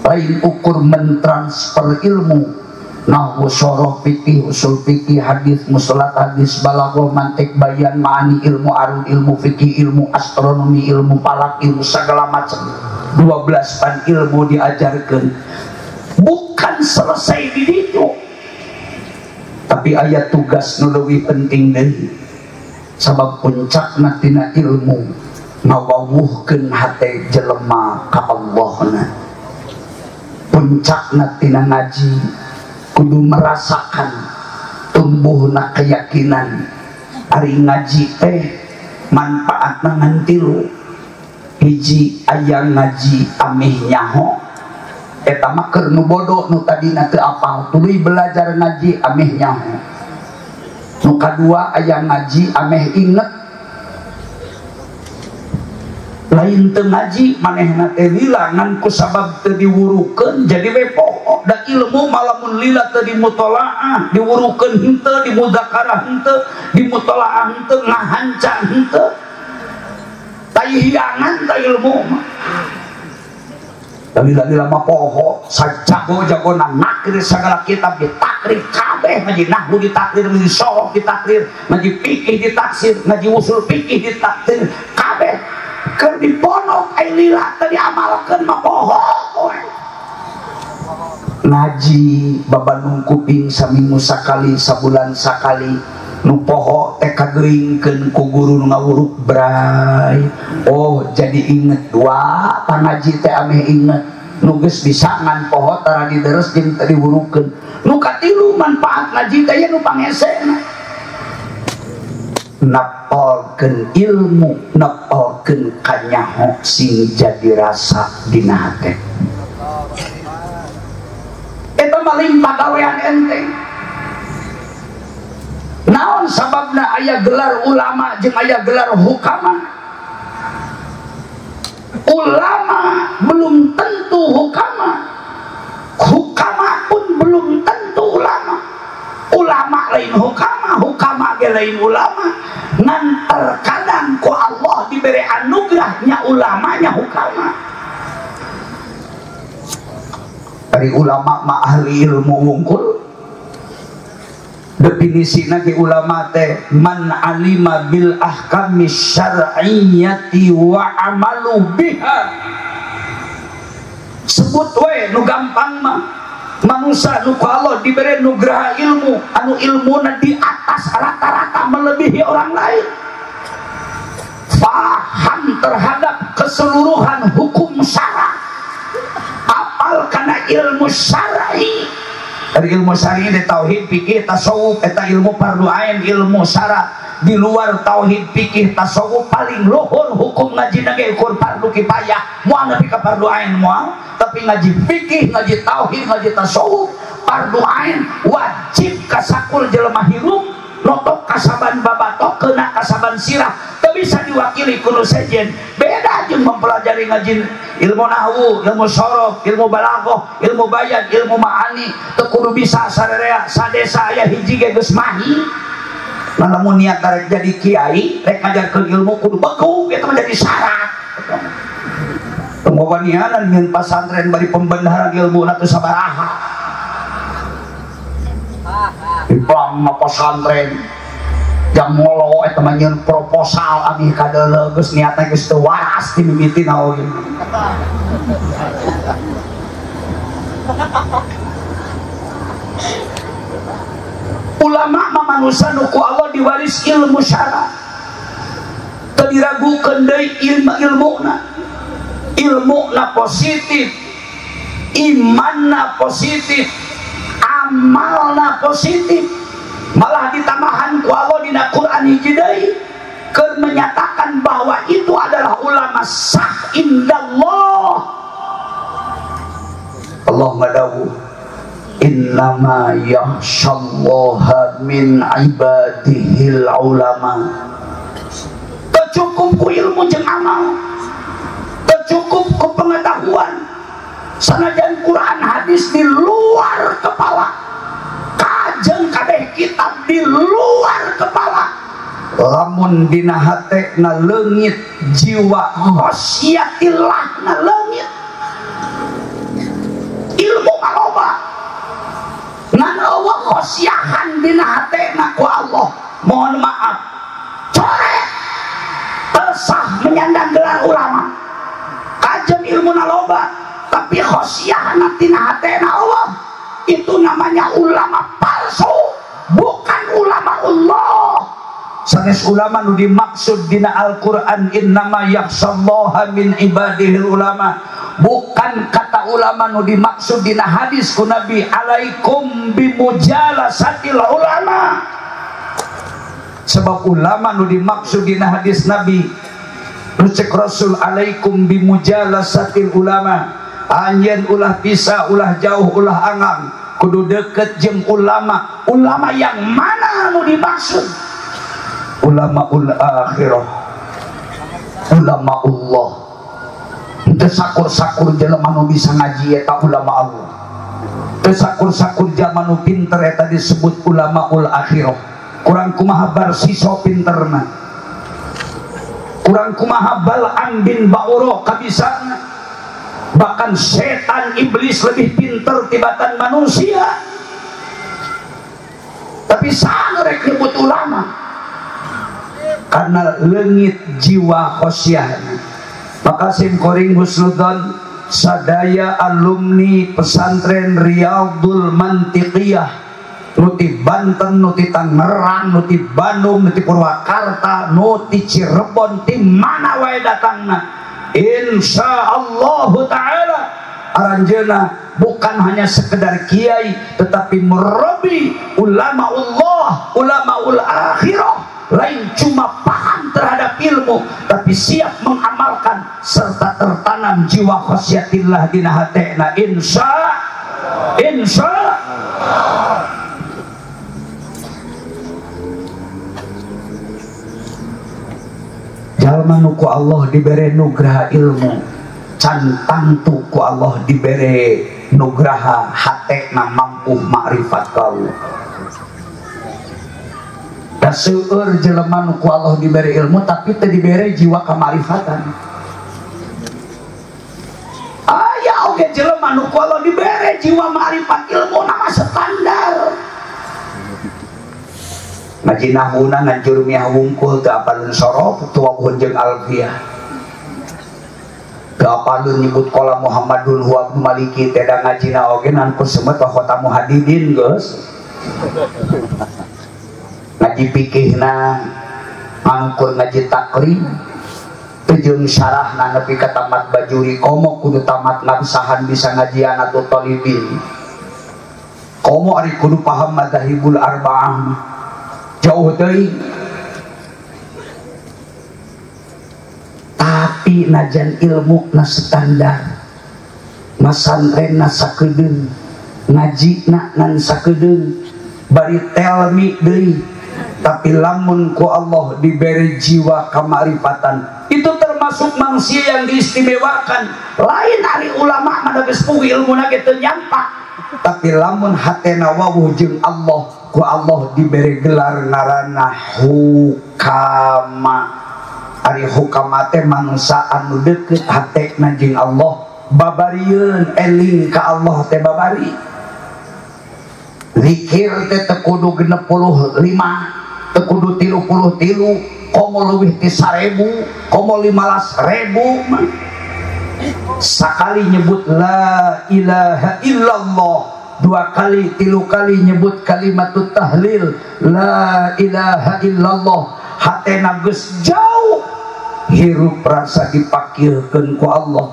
lain ukur mentransfer ilmu. Nahwu, syarah, fikih, usul fikih, hadis, mustalah hadis, balaghah, mantik, bayan, ma'ani, ilmu arud, ilmu fikih, ilmu astronomi, ilmu falak, ilmu segala macam. 12 pan ilmu diajarkan. Bukan selesai di situ. Tapi ayat tugas nu leuwih penting deui. Sabab puncakna tina ilmu ngawawuhkeun hate jelema ka Allahna. Puncakna tina ngaji kudu merasakan tumbuhna keyakinan ari ngaji teh manfaatna ngan tilu. Hiji aya ngaji ameh nyaho eta mah keur nu bodoh nu tadina teu apal tuluy belajar ngaji ameh nyaho. Nu kadua aya ngaji ameh inget lain teu ngaji manehna teh lila ngan ku sabab teu diwurukeun jadi we poho da ilmu malamun lila teu dimutolaah diwurukeun henteu dimuzakarah henteu dimutolaah henteu ngahanca henteu tai hiangan ta ilmu mah lila mah poho sajago-jagona nakrir sagala kitab ditakrir kabeh ngaji nahwu ditakrir ngaji sharh ditakrir ngaji fikih ditaksir ngaji usul fikih ditakrir kabeh keur diponok ai lila teh diamalkeun mah poho ngaji babanu kuping saminggu sakali sabulan sakali nu poho teh kageuingkeun ku guru nu ngawuruk bray. Oh jadi inget dua pangaji teh ameh inget nu geus bisa ngan poho tara dideres jeung teu diwurukeun. Nu katilu manfaat ngaji teh nu pangesena napalkeun ilmu, napalkeun kanyaho sing jadi rasa dina hate. Eta maling pagawean enteng. Naon sababna aya gelar ulama jeung aya gelar hukama? Ulama belum tentu hukama. Hukama pun belum tentu ulama. Ulama lain hukama, hukama ge lain ulama. Ngan terkadang ku Allah diberi anugerahnya ulamanya hukama. Dari ulama ma ahli ilmu wungkul. Definisina ke ulama teh man alima bil ahkami syar'iyyati wa amalu biha. Sebut we nu gampang mah manusia nu Allah diberi nugraha ilmu anu ilmuna di atas rata-rata melebihi orang lain, paham terhadap keseluruhan hukum syara, apal karena ilmu syar'i. Dari ilmu syar'i di tauhid fikih tasawuf eta ilmu fardu ain ilmu syara. Di luar tauhid fikih tasawuf paling luhur hukum ngaji nage ukur fardu kifayah moal nepi ka fardu ain moal, tapi ngaji fikih ngaji tauhid ngaji tasawuf fardu ain wajib kasakul jelema hirup notok kasaban babatok kena kasaban sirah teu bisa diwakili kudu sejen. Beda jeung mempelajari ngaji ilmu nahwu, ilmu sharaf, ilmu balaghah, ilmu bayan, ilmu ma'ani teu kudu bisa sarerea sadesa aya hiji ge geus mahi. Lamun niat rek jadi kiai, rek ngajarkeun ilmu kudu beku, eta menjadi syarat. pengobanianan dengan pesantren bari pembenaran ilmu natu sabaraha diplang pesantren jam ngolo eta mah nyeun proposal abi kadeuleu geus niatna geus teu waras ti mimitina oge ulama mah manusia nu ku Allah diwaris ilmu syara teu diragukeun deui ilmuna positif, imanna positif, amalna positif, malah ditambahan ku Allah dina Quran hiji deui keur menyatakan bahwa itu adalah ulama sah indallah. Allah madawu innama yakhshallaha min ibadihil ulama. Cukup ku ilmu jeung amal, cukup ku pengetahuan, sanajan Quran hadis di luar kepala, kajeng kabeh kitab di luar kepala, lamun dina hatena leungit jiwa khosyatillah na leungit ilmu maloba ngan Allah khosyahan dina hatena ku Allah, mohon maaf corek tersah menyandang gelar ulama kajem ilmu naloba tapi khosyahna tina hatena Allah, itu namanya ulama palsu, bukan ulama Allah. Sanes ulama nu dimaksud dina Al-Quran innama yakhshallaha min ibadihil ulama, bukan kata ulama nu dimaksud dina hadis ku Nabi alaikum bimujalasatil ulama. Sebab ulama nu dimaksud dina hadis Nabi cek Rasul alaikum bimujalasatil ulama, anjeun ulah bisa ulah jauh ulah angang kudu deket jeung ulama. Ulama yang mana nu dimaksud? Ulamaul akhirah, ulama Allah. Teu sakur-sakur jelema nu bisa ngaji eta ulama Allah, teu sakur-sakur jelema nu pinter eta disebut ulamaul akhirah. Kurang kumaha barsiso pinterna, kurang kumaha Bal'am bin Ba'uro kabisana, bahkan setan iblis lebih pinter tibatan manusia, tapi sangat nyebut ulama karena leungit jiwa khosyahna. Maka simkoring husnudzon sadaya alumni pesantren Riyadul Mantiqiyah nuti Banten, nuti Tangerang, nuti Bandung, nuti Purwakarta, nuti Cirebon, ti mana wae datangna, insyaallah taala aranjeuna bukan hanya sekedar kiai tetapi murabi ulama Allah, ulamaul akhirah, lain cuma paham terhadap ilmu tapi siap mengamalkan serta tertanam jiwa khosyatillah dina hatena insya jalma nu ku Allah dibere nugraha ilmu, can tu ku Allah dibere nugraha hatena mampu makrifat kau. Da seueur jelema nu ku Allah dibere ilmu tapi teu dibere jiwa kamarifatan. Aya oge jelema nu ku Allah dibere jiwa makrifat ilmu nama standar. Ngaji nahuna nganjur miah wungkul teu apalun sorof teu wabuhun jeung alfiyah. Teu apalun nyebut qala Muhammadun huwa maliki teh da ngajina oge nan ku semet wa khotamu hadidin geus. Ngaji fikihna angkur ngaji takrim jeung syarahna nepi ka tamat bajuri komo kudu tamat nabsahan bisa ngaji anatul talibin. Komo ari kudu paham madzhabul arba'ah jauh deui. Tapi najan ilmu na standar, masantren na sakedeung, ngajina nan sakedeung, bari telmi deui. Tapi lamun ku Allah diberi jiwa kamarifatan, itu termasuk manusia yang diistimewakan. Lain ari ulama mah geus puguh ilmuna ge teu nyampak. Tapi lamun hatena wawuh jeung Allah, ku Allah diberi gelar ngaranna hukama. Ari hukama teh manusia anu deket hatekna jeung Allah, babarieun eling ka Allah teh babari. Zikir teh teu kudu 65, teu kudu 33, komo leuwih ti 1000, komo 15.000. Sakali nyebut la ilaha illallah, 2 kali 3 kali nyebut kalimatut tahlil la ilaha illallah, hatena geus jauh hirup rasa dipakilkeun ku Allah,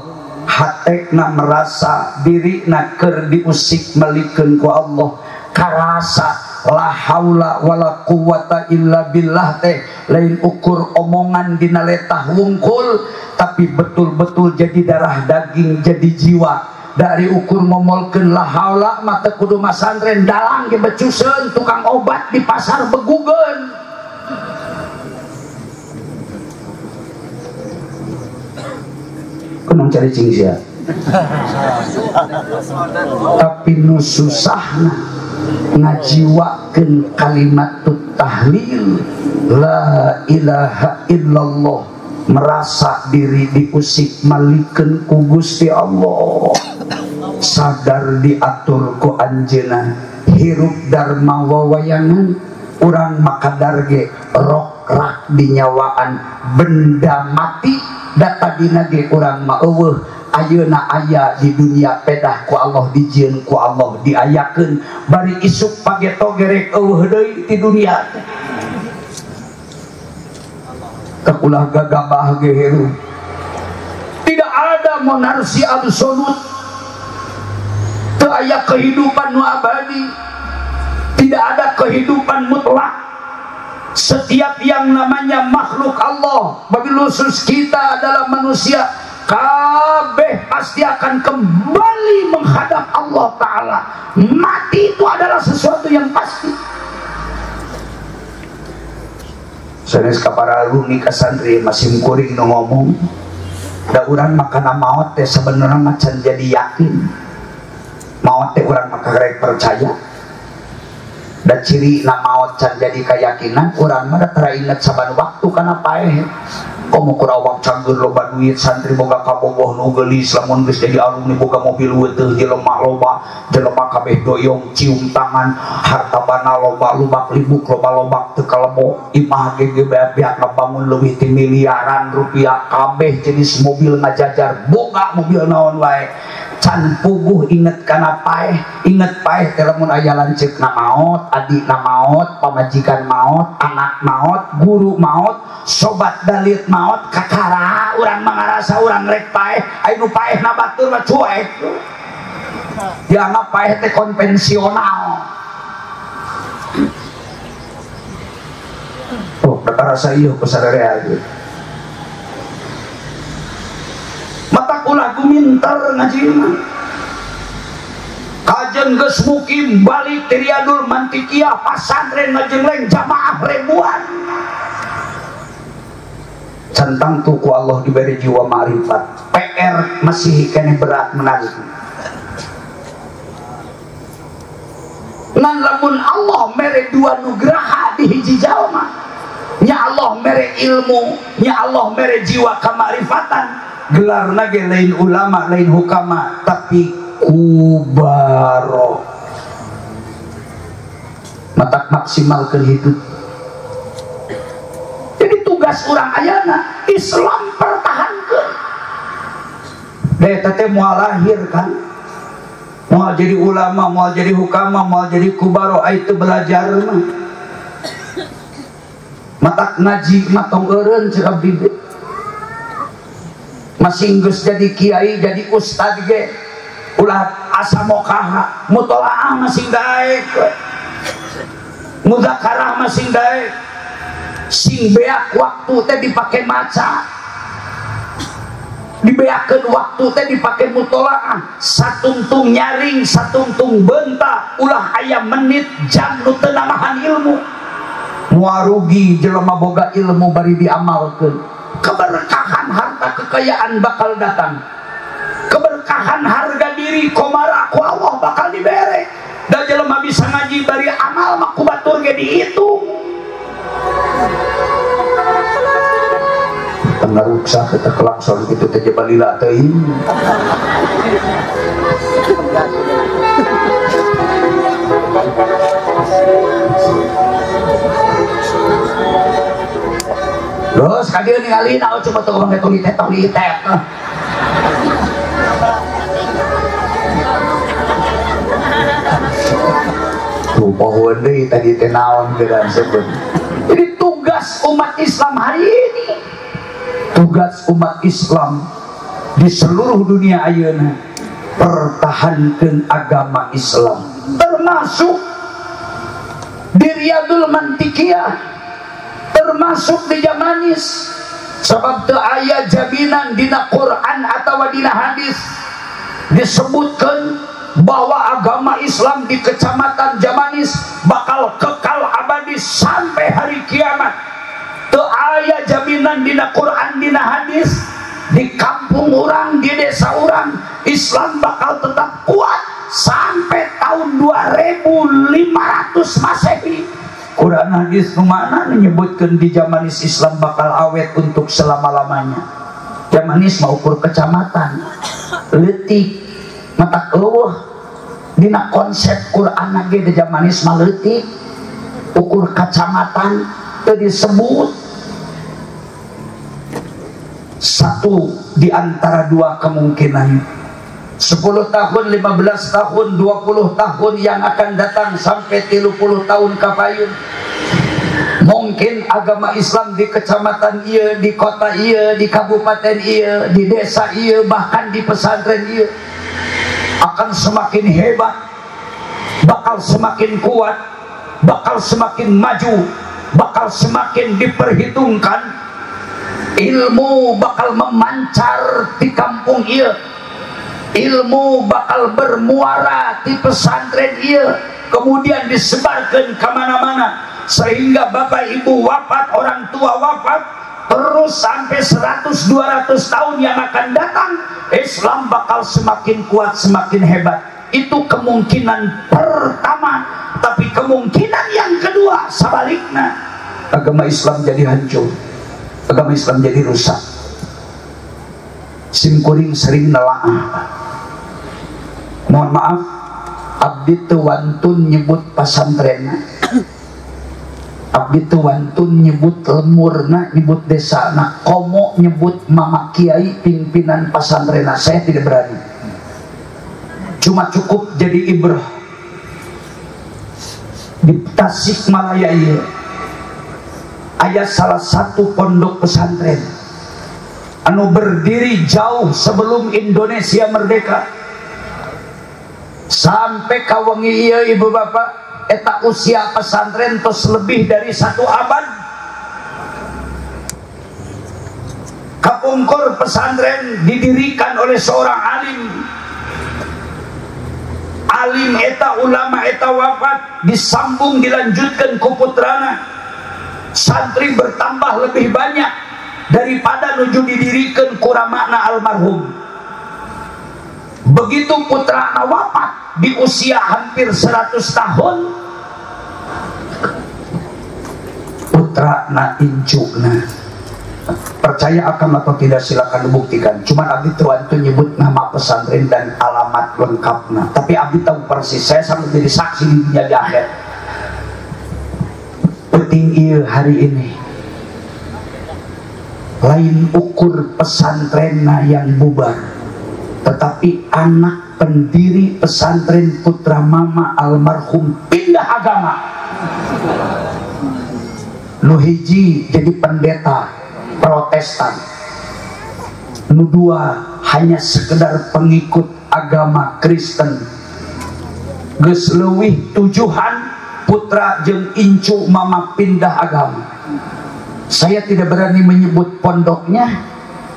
hatekna merasa dirina keur diusik malikeun ku Allah, karasa la haula wala quwata illa billah teh lain ukur omongan dina letah wungkul, tapi betul-betul jadi darah daging jadi jiwa. Dari ukur momolkeun la haula mata kudu masantren dalang ge becuseun, tukang obat di pasar begugeun. Kunang cari cingsia. Tapi nu susahna ngajiwakeun kalimatut tahlil la ilaha illallah, merasa diri diusik malikeun ku Gusti Allah, sadar diatur ku anjeunna, hirup dharma wawayangan, urang makadar ge rok rak dinyawaan benda mati, data dina ge urang mah eueuh ayeuna aya di dunia pedah ku Allah, dijieun ku Allah, diayakeun bari isuk pageto gerek eueuh deui di dunia. Tak ulah gagabah ge heru. Tidak ada monarki absolut, teu aya kehidupan nu abadi, tidak ada kehidupan mutlak. Setiap yang namanya makhluk Allah, wabil khusus kita adalah manusia, kabeh pasti akan kembali menghadap Allah Ta'ala. Mati itu adalah sesuatu yang pasti. Sanes ka para alumni ka santri masih kuring nu ngomong, da urang makana maot teh sebenarnya macan jadi yakin. Maot teh urang maka rek percaya. Da ciri na maot can jadi keyakinan, urang mah tara inget saban waktu kana paeh. Komo kurawak canggeun loba duit, santri boga kabogoh nu geulis, lamun geus jadi alumni boga mobil weuteuh, jelema loba, jelema kabeh doyong cium tangan, harta bana loba, lubak libuk loba-loba teu kalebo, imah ge beak ngabangun leuwih ti miliaran rupiah, kabeh jenis mobil ngajajar, boga mobil naon wae. Can puguh inget kana paeh, inget paeh teh lamun aya lanceukna maot, adikna maot, pamajikan maot, anak maot, guru maot, sobat dalit maot, kakara urang mangarasa urang rek paeh, anu paeh na batur mah cuek. Dianggap paeh teh konvensional. Tuh, rasa ieu ku sadarea ieu. Mata ulah guminter ngajina. Kajen geus mukim balik ti Riyadul Mantiqiyah, pasantren ngajengleng jamaah ribuan. Centang tuku Allah diberi jiwa ma'rifat. PR masih kene berat menang. Ngan lamun Allah mere dua nugraha di hiji jalma, nya Allah mere ilmu, nya Allah mere jiwa kamarifatan. Gelarna ge lain ulama, lain hukama, tapi kubaro. Matak maksimalkeun hidup. Jadi tugas orang ayana Islam pertahankan. Eta teh moal lahir kan, moal jadi ulama, moal jadi hukama, moal jadi kubaro, itu belajar mah. Matak ngaji matong eureun cek abdi. Masih geus jadi kiai, jadi ustad ge ulah asa mokaha, mutolaah masih daek, muzakarah masih daek, sing beak waktu teh dipake maca, dibeakeun waktu teh dipake mutolaah, satungtung nyaring, satungtung bentah, ulah aya menit jam nu teu namahan ilmu. Moal rugi jelema boga ilmu bari diamalkeun. Keberkahan harta kekayaan bakal datang, keberkahan harga diri komara ku Allah bakal dibere. Da jelema bisa ngaji bari amal mah kubatur ge dihitung. pengaruksa kita kelangsung gitu teh balila teuing. Terus kadieu ningali naon coba tuh ngomong toilet. Tuh pohon deui tadi teh naon geura sebut. Jadi tugas umat Islam hari ini, tugas umat Islam di seluruh dunia ayeuna pertahankan agama Islam, termasuk di Riyadul Mantikiyah, termasuk di Jamanis. Sebab teu aya jaminan dina Quran atau dina hadis disebutkan bahwa agama Islam di kecamatan Jamanis bakal kekal abadi sampai hari kiamat. Teu aya jaminan dina Quran dina hadis di kampung orang, di desa orang, Islam bakal tetap kuat sampai tahun 2500 Masehi. Quran hadis mana menyebutkan di Jamanis Islam bakal awet untuk selama-lamanya. Jamanis mau ukur kecamatan, leutik mata eueuh dina konsep Quran lagi di Jamanis mah leutik, ukur kecamatan teu disebut. Satu di antara dua kemungkinan, 10 tahun, 15 tahun, 20 tahun yang akan datang sampai 30 tahun kapayun. Mungkin agama Islam di kecamatan iya, di kota iya, di kabupaten iya, di desa iya, bahkan di pesantren iya akan semakin hebat, bakal semakin kuat, bakal semakin maju, bakal semakin diperhitungkan. Ilmu bakal memancar di kampung iya, ilmu bakal bermuara di pesantren iya, kemudian disebarkan kemana-mana, sehingga bapak ibu wafat, orang tua wafat, terus sampai 100-200 tahun yang akan datang Islam bakal semakin kuat, semakin hebat. Itu kemungkinan pertama. Tapi kemungkinan yang kedua sebaliknya, agama Islam jadi hancur, agama Islam jadi rusak. Simkuring sering nelaah, mohon maaf, abdi teu wantun nyebut pasantrenna, abdi teu wantun nyebut lemurna, nyebut desana, komo nyebut mama kiai pimpinan pasantrenna. Saya tidak berani, cuma cukup jadi ibrah. Di Tasikmalaya ini ada salah satu pondok pesantren anu berdiri jauh sebelum Indonesia merdeka. Sampai kawangi iya ibu bapak, eta usia pesantren tos lebih dari 1 abad. Kapungkur pesantren didirikan oleh seorang alim. Alim eta, ulama eta wafat, disambung dilanjutkan ku putrana. Santri bertambah lebih banyak daripada nuju didirikan kuramana almarhum. Begitu putrana wafat di usia hampir 100 tahun, putrana incuna. Percaya akan atau tidak silakan dibuktikan. Cuman abdi tuan itu nyebut nama pesantren dan alamat lengkapnya. Tapi abdi tahu persis, saya sampai jadi saksi di dunia di akhir. Penting iya hari ini, lain ukur pesantrenna yang bubar, tetapi anak pendiri pesantren putra mama almarhum pindah agama. Nu hiji jadi pendeta Protestan, nu dua hanya sekedar pengikut agama Kristen. Geus leuwih tujuhan putra jeung incu mama pindah agama. Saya tidak berani menyebut pondoknya,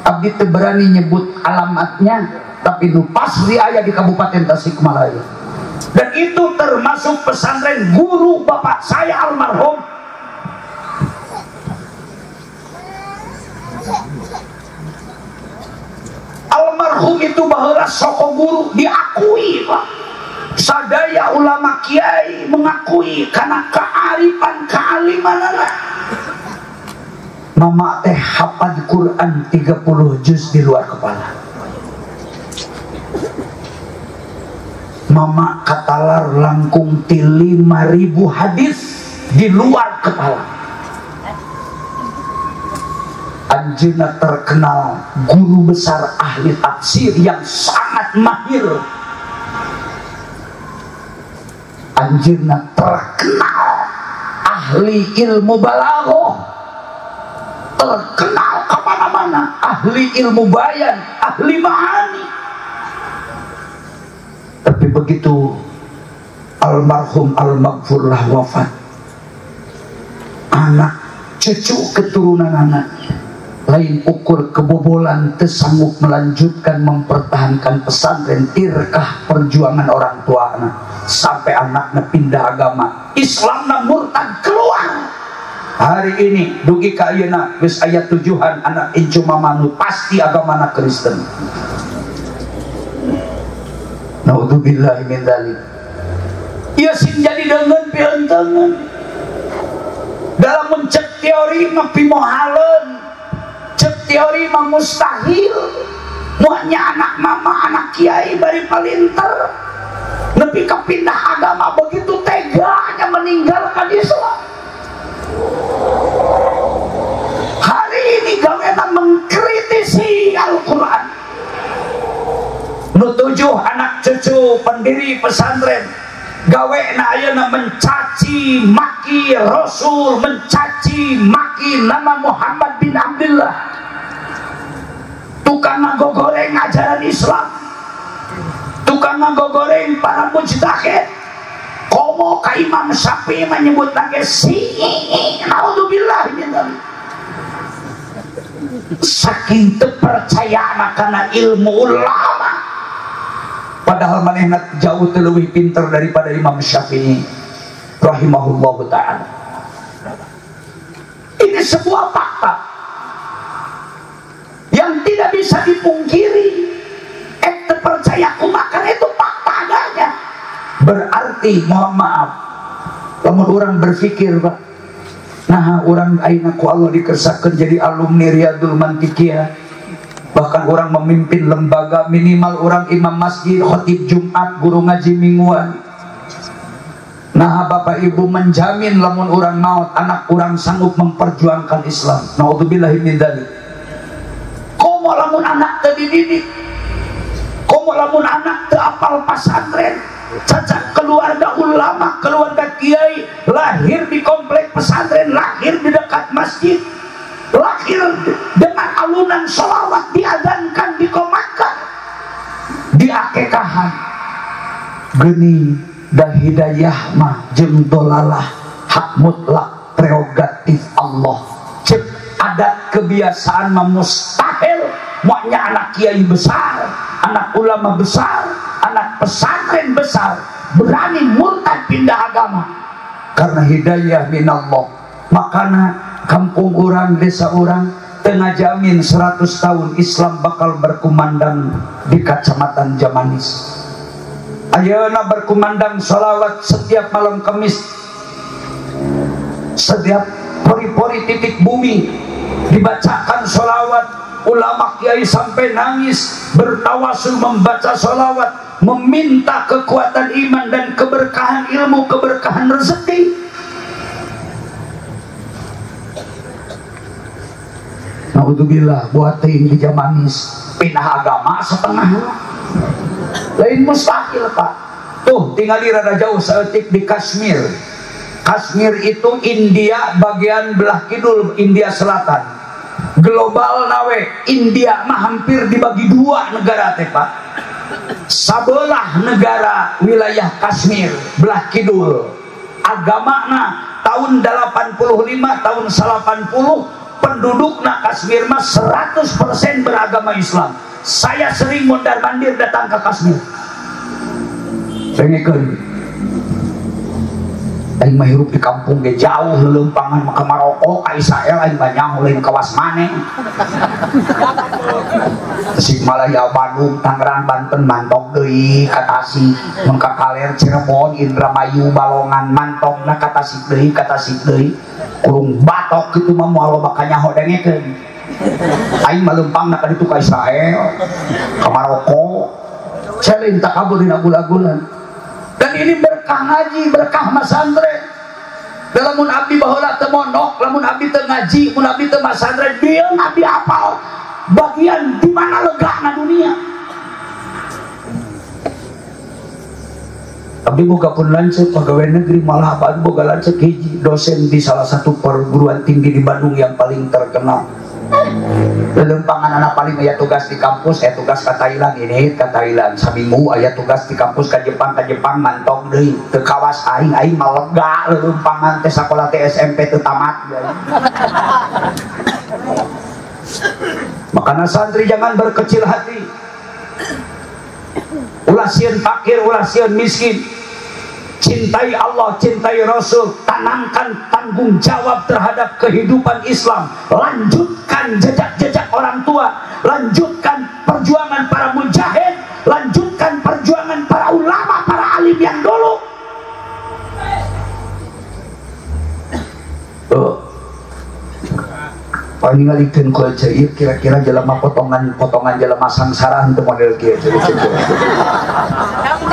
abdi teu berani nyebut alamatnya, tapi nu pasti aya di Kabupaten Tasikmalaya. Dan itu termasuk pesantren guru bapak saya almarhum. Almarhum itu baheula soko guru diakui, Pak. Sadaya ulama kiai mengakui karena kearifan kealimanana. mama teh hafal Quran 30 juz di luar kepala. Mama katalar langkung ti 5.000 hadis di luar kepala. Anjeunna terkenal guru besar ahli tafsir yang sangat mahir. Anjeunna terkenal ahli ilmu balaghah, terkenal kemana-mana, ahli ilmu bayan, ahli ma'ani. Tapi begitu almarhum al-maghfurlah wafat, anak cucu keturunan anaknya lain ukur kebobolan, tersanggup melanjutkan mempertahankan pesantren, tirkah perjuangan orang tua anak sampai anaknya pindah agama Islamna murtad keluar. Hari ini dugi ka ayeuna geus aya tujuan anak incu mamanu pasti agamana Kristen. Naudzubillahi min dzalik. Ieu sing jadi deungeun pieunteunan dalam mencek teori mah pimohaleun, cek teori mah mustahil. Muanya anak mama anak kiai bari palinter nepi kepindah agama begitu teganya meninggalkan Islam. Hari ini gaweana mengkritisi Al-Quran. Nutujuh anak cucu pendiri pesantren gaweana ayeuna mencaci maki Rasul, mencaci maki nama Muhammad bin Abdullah, tukang ngagogoreng ajaran Islam, tukang ngagogoreng para mujtahid. Komo ka Imam Syafi'i menyebut lagi naudzubillah min dzalik. Saking terpercayaan karena ilmu ulama, padahal manehna jauh lebih pintar daripada Imam Syafi'i rahimahullahu ta'ala. Ini sebuah fakta yang tidak bisa dipungkiri. Terpercaya kumakan itu fakta adanya. Berarti mohon maaf, lamun orang berpikir Pak, nah orang aina ku Allah dikersakeun jadi alumni Riyadul Mantiqiyah, bahkan orang memimpin lembaga, minimal orang imam masjid, khatib Jumat, guru ngaji mingguan. Nah bapak ibu menjamin lamun orang maut anak orang sanggup memperjuangkan Islam. Naudzubillahi min dzalik. Komo lamun anak teu dididik, komo lamun anak teu apal pesantren, cacat keluarga ulama, keluarga kiai, lahir di komplek pesantren, lahir di dekat masjid, lahir dengan alunan sholawat diadzankan, dikomatkan, diakekahan. Geni dah hidayah mah jeung dolalah hak mutlak prerogatif Allah. Cek adat kebiasaan mah mustahil. Muanya anak kiai besar, anak ulama besar, anak pesantren besar berani murtad pindah agama karena hidayah minallah. Makanya kampung orang, desa orang tengah jamin 100 tahun Islam bakal berkumandang di Kecamatan Jamanis. Ayeuna berkumandang sholawat setiap malam Kamis, setiap pori-pori titik bumi dibacakan sholawat. Ulama kiai sampai nangis bertawasul membaca sholawat, meminta kekuatan iman dan keberkahan ilmu, keberkahan rezeki. Naudzubillah, buat di Jamanis pindah agama setengah lain mustahil Pak. Tuh tinggal di rada jauh seetik di Kashmir. Kashmir itu India bagian belah kidul, India Selatan. Global nawe India mah hampir dibagi dua negara teh Pak. Sabelah negara wilayah Kashmir belah kidul agamana tahun 85 tahun 80 pendudukna Kashmir mah 100% beragama Islam. Saya sering mondar mandir datang ke Kashmir. Rengekeun aing mah hirup di kampung ge jauh leuleumpangan maka Maroko ka Israel aing banyak lain kawas maneh. Tasikmalaya, Bandung, Tangerang, Banten, mantok deui ka Tasik, mun ka Kaler, Cirebon, Indramayu, Balongan, mantok na ka Tasik deui, ka Tasik deui. Kurung batok kitu mah moal loba kanyaho dengekeun. Aing malempang na ka ditu ka Israel, ka Maroko. Celin tak kabur dina gula-gulan. Dan ini berkah ngaji, berkah masantren. Lamun abdi baheula teu mondok, lamun abdi teu ngaji, mun abdi teu masantren, dia abdi apal bagian di mana legana dunia. Abdi boga pun lanceuk pegawai negeri, malah abdi boga lanceuk hiji dosen di salah satu perguruan tinggi di Bandung yang paling terkenal. Lelempangan anak paling aya tugas di kampus, tugas ke Thailand, ini ke Thailand saminggu, aya tugas di kampus ke Jepang mantong deui teu kawas aing mah lega lelempangan teh sakola teh SMP teu tamat. Makanya santri jangan berkecil hati. Ulah sieun fakir, ulah sieun miskin. Cintai Allah, cintai Rasul, tanamkan tanggung jawab terhadap kehidupan Islam, lanjutkan jejak-jejak orang tua, lanjutkan perjuangan para mujahid, lanjutkan perjuangan para ulama, para alim yang dulu. Palingalikeun ku aja ieu kira-kira jelema potongan jelema sangsara henteu model kieu.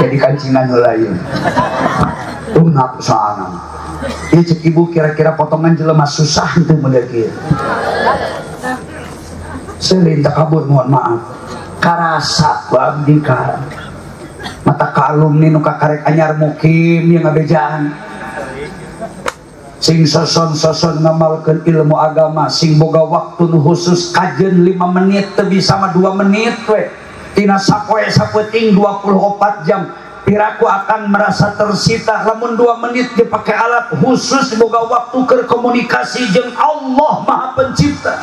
Jadi kancingan heula ieu. Nafsana. Ieu cek ibu kira-kira potongan jelema susah henteu model kieu. Seuleun tak kabur mohon maaf. Karasa ku abdi ka. Mata ka alumni nu kakarek anyar mukim yang ngabejaan. Sing soson-soson ngamalkeun ilmu agama, sing boga waktu nu khusus kajeun 5 menit teu bisa mah 2 menit we. Tina sapoe sapeuting 24 jam. Piraku akan merasa tersita lamun 2 menit dipake alat khusus boga waktu keur komunikasi jeung Allah Maha Pencipta.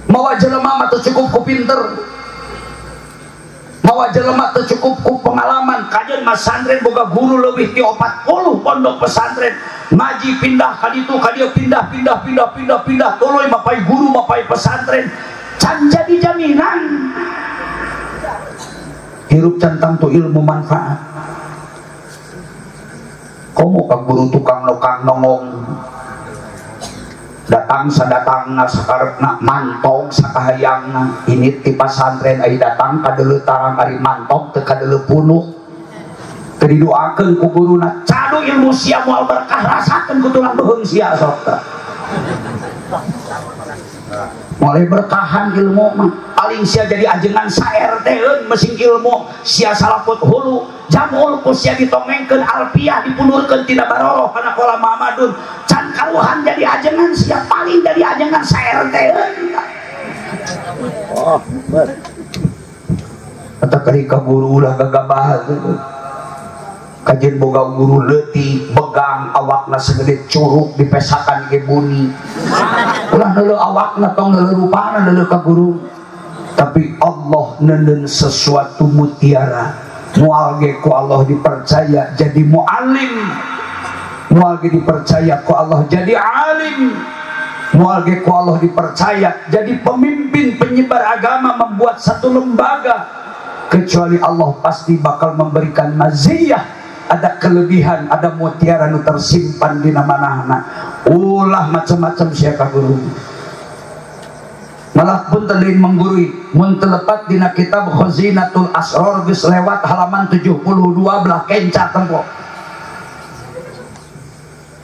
Mawa jelema mah teu cukup ku pinter. Mawa jelema teu cukup ku pengalaman. Kajeun masantren boga guru leuwih ti 40 pondok pesantren. Ngaji pindah ka ditu ka dieu pindah tuluy mapai guru mapai pesantren. Can jadi jaminan hirup cantang tu ilmu manfaat. Komo ka guru tukang nongong datang sadatangna sakarepna mantong sakahayangna. Ini ti pasantren ai datang kadeuleu tarang ari mantong teu kadeuleu punuk. Teu didoakeun ku guruna, cadu ilmu sia moal berkah rasakeun ku tulang beheung sia sok teh. Mulai berkahan ilmu mah paling sia jadi ajengan saer teh mesin ilmu sia salaput hulu jamul ku sia ditongengkeun alfiah dipundurkeun tina baroroh kana kola Mamadun can karuhan jadi ajengan sia paling dari ajengan saer teh. Oh, bener. Kata kerika guru ulah gagabah kajian boga guru leutik begang awakna segede curug dipesakan ke buni ulah neuleuh awakna tong neuleuh rupana neuleuh ka guru tapi Allah neundeun sesuatu mutiara moal ge ku Allah dipercaya jadi muallim moal ge dipercaya ku Allah jadi alim moal ge ku Allah dipercaya jadi pemimpin penyebar agama membuat satu lembaga kecuali Allah pasti bakal memberikan maziyah. Ada kelebihan, ada mutiara nu tersimpan di mana-mana. Ulah macam-macam siapa guru. Malah pun tadi menggurui, mun telepat dina kitab Khazinatul Asrar geus lewat halaman 72 belah kenca tempo.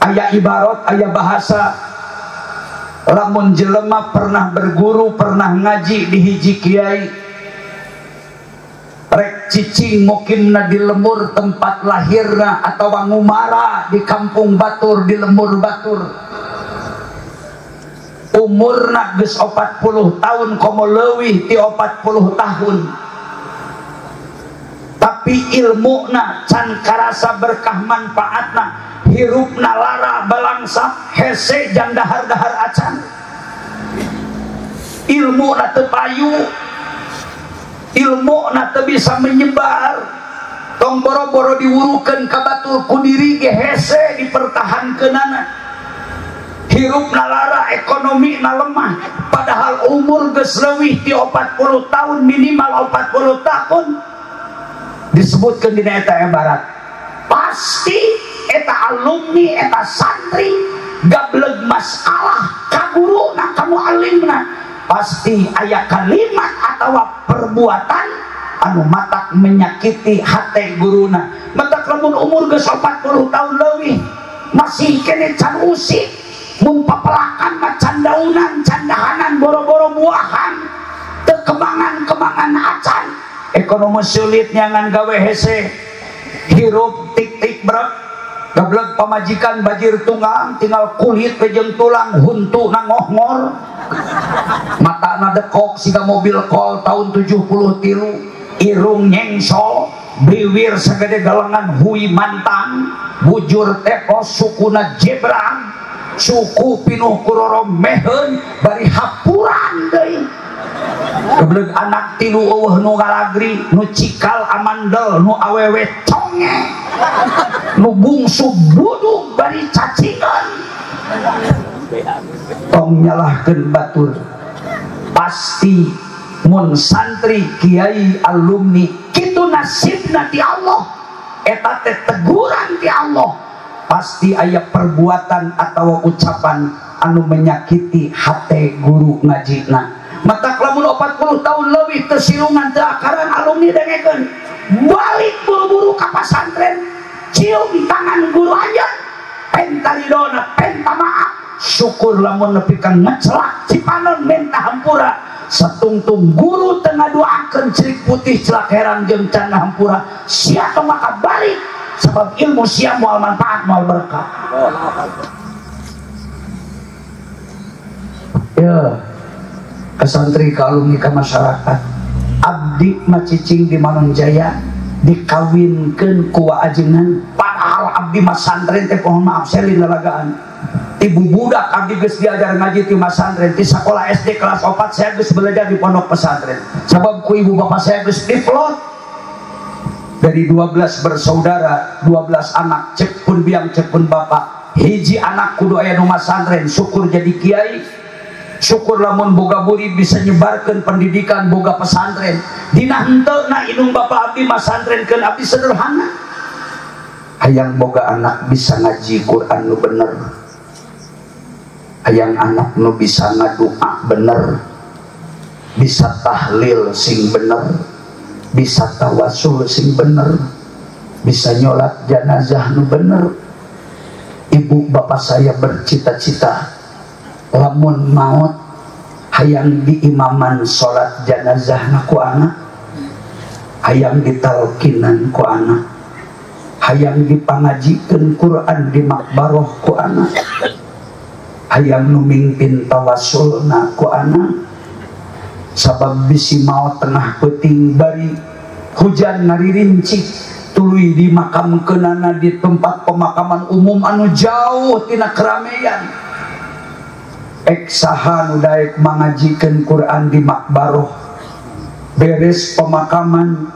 Aya ibarat, aya bahasa. Lamun jelema pernah berguru, pernah ngaji di hiji kiai. Rek cicing mukimna di lemur tempat lahirna atau ngumara di kampung batur di lembur batur umurna geus 40 tahun komo leuwih ti 40 tahun tapi ilmuna can karasa berkah manfaatna hirupna lara balangsa hese jang dahar-dahar acan ilmuna teu payu ilmu na teu bisa menyebar tong boro-boro diwurukeun ka batur ku diri ge hese dipertahankeunana hirup nalara, ekonomi na lemah, padahal umur geus leuwih ti 40 tahun, minimal 40 tahun disebutkan di eta ibarat. Pasti eta alumni, eta santri gableg masalah ka guruna, ka muallimna, pasti aya kalimat atau perbuatan anu matak menyakiti hati guruna. Matak lamun umur geus 40 tahun leuwih masih kene can usik, mun papelakan mah can daunan, can dahanan, boro-boro buahan, teu kemangan acan. Ekonomi sulit nyangan gawe hese, hirup tik-tik brek, gablek pamajikan bajir tunggang, tinggal kulit jeung tulang, huntu na ngohngor, mata na dekok siga mobil kol tahun 73, irung nyengsol, bibir sagede galengan hui mantan, bujur tepos, sukuna jebrang, suku pinuh kuroro mehen, bari hapuran deui. Geblek anak tilu eueuh nu galagri, nu cikal amandel, nu awewe conge, nu bungsu budug bari cacingan. Tong nyalahkeun batur. Pasti mun santri, kiai, alumni kitu nasibna ti Allah, eta teh teguran ti Allah. Pasti aya perbuatan atau ucapan anu menyakiti hate guru ngajina. Matak lamun 40 tahun lebih tersilungan teu akaran alumni dengekeun, balik buru-buru ka pasantren, cium tangan guru aja, penta ridona, penta maaf, syukur lamun nepi ka ngecelak cipanon minta hampura, satungtung guru teu ngaduakeun cerik putih celak herang jeung can hampura, sia tong maka balik sebab ilmu sia moal manfaat moal berkah. Ya ke santri, ke alumni, ke masyarakat, abdi macicing di Manonjaya dikawinkeun ku ajengan, padahal abdi mas santren teh pohon maaf selin lalagaan. Ibu budak abdi geus diajar ngaji ti mas santren, ti sekolah SD kelas 4 saya geus belajar di pondok pesantren. Sabab ku ibu bapak saya geus diplot. Dari 12 bersaudara, 12 anak, cek pun biang cek pun bapak, hiji anak kudu aya nu mas santren, syukur jadi kiai. Syukur lamun boga murid bisa nyebarkan pendidikan boga pesantren. Dina henteu na inung bapak abdi mas santrenkeun abdi sederhana. Hayang boga anak bisa ngaji Quran nu bener. Hayang anak nu bisa ngadua bener. Bisa tahlil sing bener. Bisa tawasul sing bener. Bisa nyolat jenazah nu bener. Ibu bapak saya bercita-cita lamun maut hayang diimaman sholat jenazah ku anak, hayang ditalkinan ku anak, hayang dipangajikeun Quran di makbaroh ku anak, hayang nu mingpin tawasulna ku anak. Sabab bisi maut tengah peuting bari hujan naririncik tuluy dimakamkeunana di tempat pemakaman umum anu jauh tina keramaian. Eksaha nu daek mangajikeun Quran di makbaroh, beres pemakaman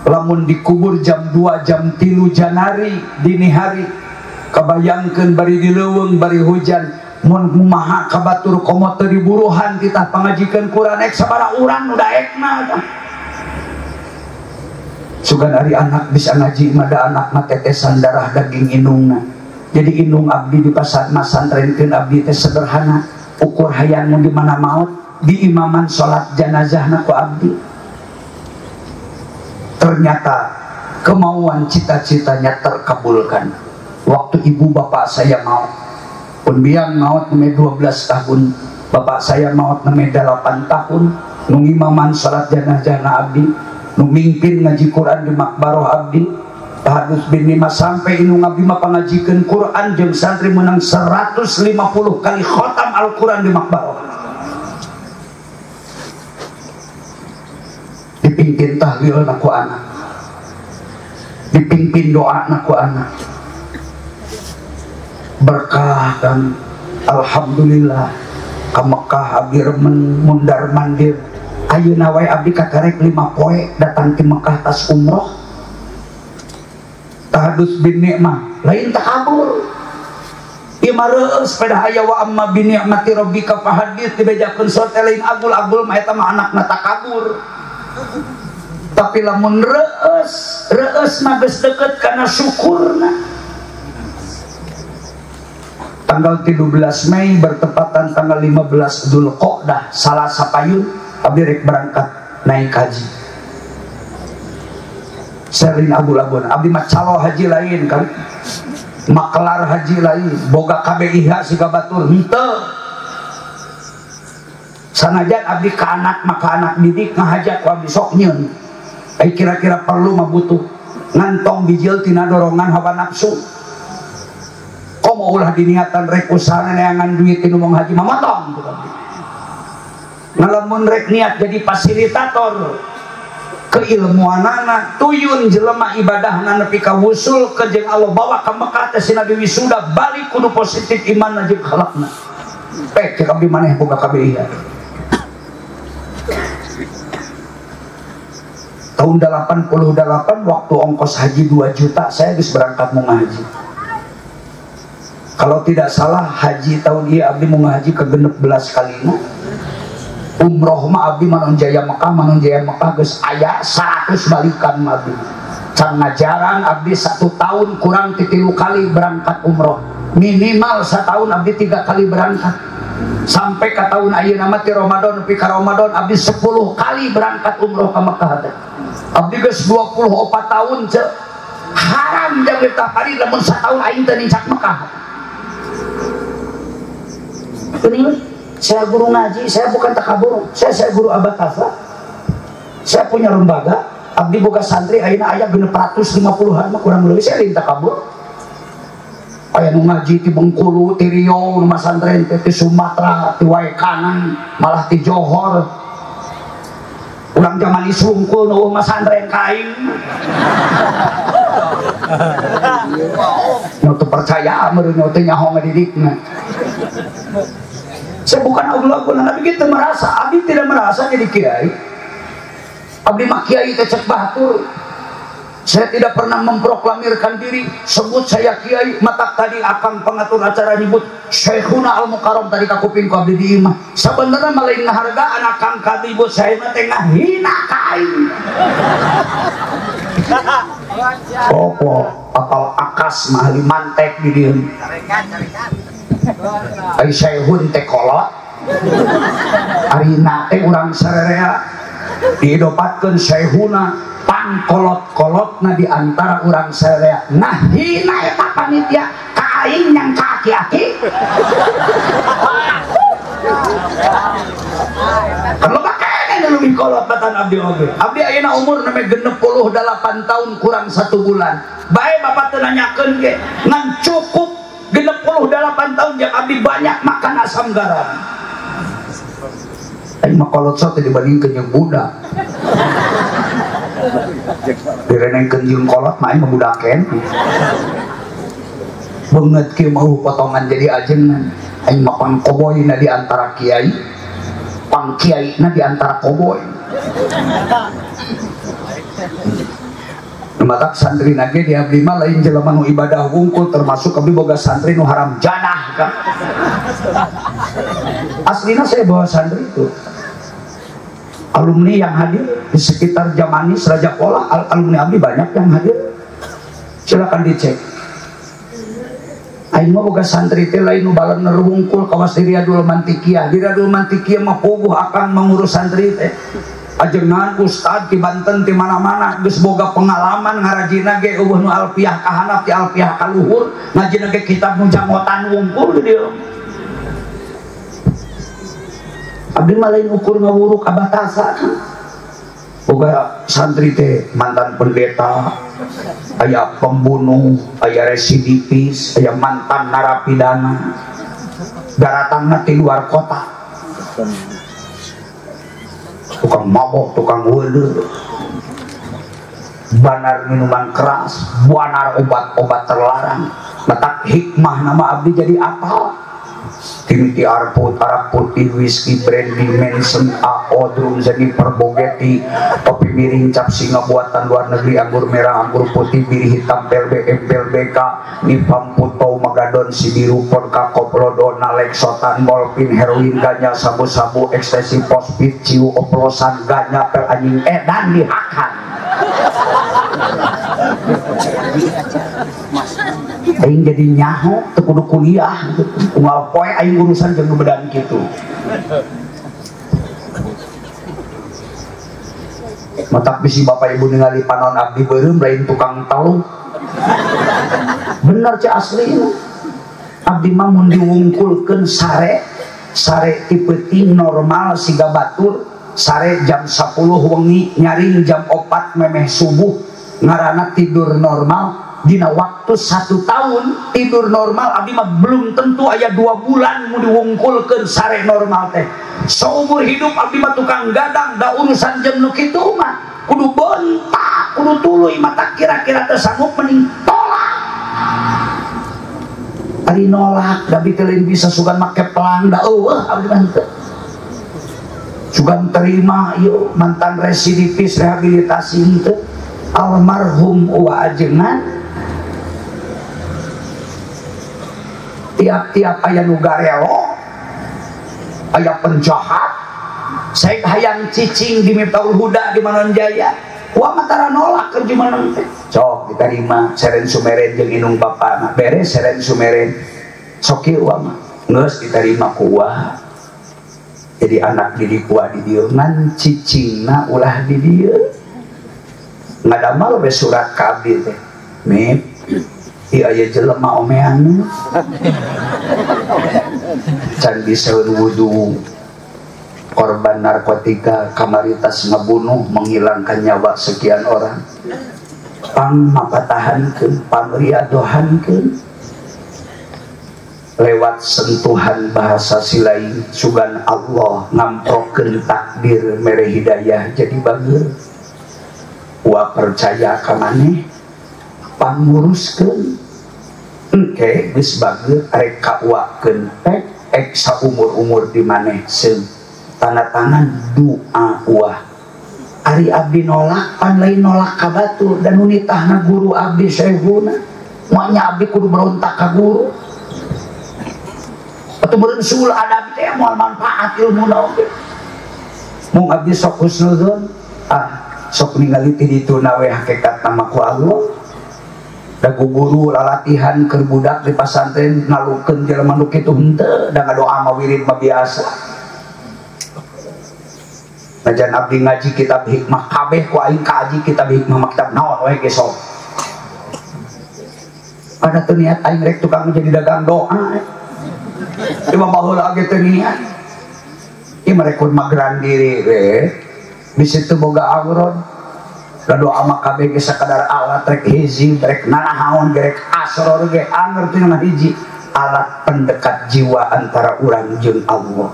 lamun dikubur jam 2 jam 3 janari dini hari, kabayangkeun bari dileuweung bari hujan, mun kumaha kabatur komo teu diburuhan kita pangajikeun Quran ek sabaraha urang nu daekna. Sugan ari anak bisa ngaji mada anak na tetesan darah daging indungna. Jadi indung abdi di pasar masantrenkeun abdi teh sederhana. Ukur hayangmu di mana maut di imaman sholat jenazah ku abdi. Ternyata kemauan cita-citanya terkabulkan. Waktu ibu bapak saya maut, pun biang maut nemeh 12 tahun, bapak saya maut nemeh 8 tahun, nu imaman sholat jenazah na abdi, nu mimpin ngaji Quran di makbaroh abdi. Tahadus bin Nima sampai inung abdi mah pangajikeun Quran jeung santri menang 150 kali khotam Al-Quran di makbaroh. Dipimpin tahlil na ku anak, dipimpin doa na ku anak, berkah dan alhamdulillah ka Mekah abdi remen mundar mandir. Ayeuna wae abdi kakarek 5 poe datang ke Mekah tas umroh. Tahadus bin Nikmah lain takabur, Imareus pada aya wa amma bi ni'mati rabbika fahadits dibejakeun sorte lain agul-agul mah eta mah anakna takabur. Tapi lamun reus mah geus deukeut kana syukurna. Tanggal 13 Mei bertepatan tanggal 15 Dzulqa'dah Salasa payun abdi rek berangkat naik haji. Serlin agul-agul abdi mah calo haji lain kan. Maklar haji lain boga KBIH siga batur henteu. Sanajan abdi ka anak maka anak didik ngahajat wa besok nyeun. Ai kira-kira perlu mah butuh ngantong bijil tina dorongan hawa nafsu. Komo ulah diniatan rek usaha neangan duit tinu mong haji mamotong gitu. Ngalamun rek niat jadi fasilitator keilmuanana tuyun jelema ibadahna nepi ka wusul ke jeung Allah bawa ka Mekah teh sina wisuda balik kudu positif iman jeung akhlakna. Pek cek abdi maneh boga KBIH. Tahun 88 waktu ongkos haji 2 juta saya geus berangkat mau ngaji. Kalau tidak salah haji tahun ieu abdi mau ngaji ke 16 kalina. Umroh mah abdi manon jaya Mekah geus aya 100 balikan abdi. Can ngajaran abdi 1 tahun kurang 3 kali berangkat umroh. Minimal setahun abdi 3 kali berangkat. Sampai ke tahun ayeuna mah ti Ramadan nepi ka Ramadan abdi 10 kali berangkat umroh ka Mekah teh. Abdi geus 24 tahun ce haram jeung tah kali lamun satahun aing teh nincak Mekah. Ini saya guru ngaji, saya bukan takabur, saya guru abad tasawuf. Saya punya lembaga, abdi boga santri ayeuna aya 650-an mah kurang lebih saya lain takabur. Aya nu ngaji ti Bengkulu, ti Riau, nu masantren ti Sumatera, ti wae kanan, malah ti Johor. Urang zaman isungkul nu masantren kain. Nyo teu percaya meureun nyo teh nyaho ngadidikna. Saya bukan agung-agungan, tapi kita merasa, abdi tidak merasa jadi kiai. Abdi mah kiai teh cek batur. Saya tidak pernah memproklamirkan diri, sebut saya kiai, matak tadi akan pengatur acara nyebut Syekhuna Al-Mukarram tadi ka kupingku abdi di imah. Sebenarnya malain ngahargaan akang kadibut saya mah teh ngahina kain. Popo apal akas mah ahli mantek di dieu. Ai Syekhun teh kolot. Arina teh urang sarerea didopatkeun Syekhuna pangkolot-kolotna di antara urang sarerea. Nah hina eta panitia ka aing yang ka aki-aki. Kan loba kene lebih kolot batan abdi oge. Abdi ayeuna umur neme 68 tahun kurang 1 bulan. Bae bapak teu nanyakeun ge, ngan cukup 68 tahun yang abdi banyak makan asam garam. Aing mah kolot sote dibandingkeun jeung budak. Direnengkeun jeung kolot mah aing mah budaken. Beungeut kieu mau potongan jadi ajengan. Aing mah pang koboyna di antara kiai, pang kiaina di antara koboy. Matak santri nage di abdi mah lain jelema nu ibadah wungkul, termasuk abdi boga santri nu haram jadah kan. Aslina saya bawa santri itu alumni yang hadir di sekitar Jamanis, Raja Pola, alumni abdi banyak yang hadir. Silakan dicek. Aing mah boga santri teh lain nu balen wungkul kawas di Riyadul Mantikiyah. Di Riyadul Mantikiyah mah puguh akan mengurus santri teh. Ajengan ustad di Banten di mana-mana geus boga pengalaman ngarajina ge eueuh nu alfiah ka hanap ti alfiah ka luhur, ngajina ge kitab nu jangotan wungkul di dieu. Abdi mah lain ukur ngawuruk abatasa kan. Boga santri teh mantan pendeta, aya pembunuh, aya residivis, aya mantan narapidana. Daratangna ti luar kota. Tukang mabok, tukang wede, banar minuman keras, banar obat-obat terlarang. Letak hikmah nama abdi jadi apa? Timiti arput, arak putih, whisky, brandy, Manson, AO, drum, Jennifer, Bogeti, topi miring, cap singa buatan luar negeri, anggur merah, anggur putih, biri hitam, pelbe, BK, nipam, puto, magadon, sibiru, vodka, koplodo, nalek, sotan, morfin, heroin, ganja, sabu-sabu, ekstasi, pospit, ciu, oplosan, ganja, pel anjing, edan dihakan. Aing jadi nyaho teu kudu kuliah unggal poe aing urusan jeung bedan kitu. Matak bisi bapak ibu ningali panon abdi beureum lain tukang talu. Bener cek asli. Abdi mah mun diwungkulkeun sare tipe ting normal siga batur, sare jam 10 wengi nyaring jam 4 memeh subuh ngaranna tidur normal. Dina waktu 1 tahun tidur normal abdi mah belum tentu aya 2 bulan mau diwungkulkeun sare normal teh. Seumur hidup abdi mah tukang gadang da urusan jam nu kitu mah kudu bentak, kudu tuluy mata kira-kira teu sanggup mending tolak. Ari nolak da biteuleun bisa sugan make pelang da eueuh abdi mah teu. Sugan terima ieu mantan residivis rehabilitasi teu. Almarhum wa ajengan tiap-tiap aya nu garelo, aya penjahat, saya hayang cicing di Miftahul Huda di Manonjaya, wa matara nolak ke jumaneng teh. Sok diterima seren sumeren jeung inung bapana, beres seren sumeren. Sok ieu wa mah geus diterima ku wa. Jadi anak didik wa di dieu ngan cicingna ulah di dieu. Ngadamal we surat ka abdi teh. Mip ieu aya jelema omean can bisaeun wudu korban narkotika kamaritas ngabunuh menghilangkan nyawa sekian orang pang mapatahankeun pangriadohankeun lewat sentuhan bahasa silain sugan Allah ngamprokeun takdir mere hidayah jadi bageur wa percaya ka maneh panguruskeun engke geus bageur arek kawakeun ek saumur-umur di maneh seum tanda tangan doa wah. Ari abdi nolak pan lain nolak ka batur dan nitahna guru abdi sehuna moalnya abdi kudu berontak ka guru atuh meureun sul adab teh moal manfaat ilmuna oge mung abdi sok husnuzon sok ningali ti dituna we hakikat nama ku Allah. Da guru lalatihan keur budak di pasantren ngalukeun jelema nu kitu henteu da ngadoa mah wirid mah biasa. Najan abdi ngaji kitab hikmah kabeh ku aing kaji kitab hikmah kitab naon we ge sok. Ada teu niat aing rek tukang jadi dagang doa. Cuma baheula ge teu niat. Ieu mah rek mageran diri we. Bisa teu boga awron. Doa mah kabeh ge sakadar alat rek hiji rek nanahaon rek asror ge anger teh mah hiji alat pendekat jiwa antara urang jeung Allah.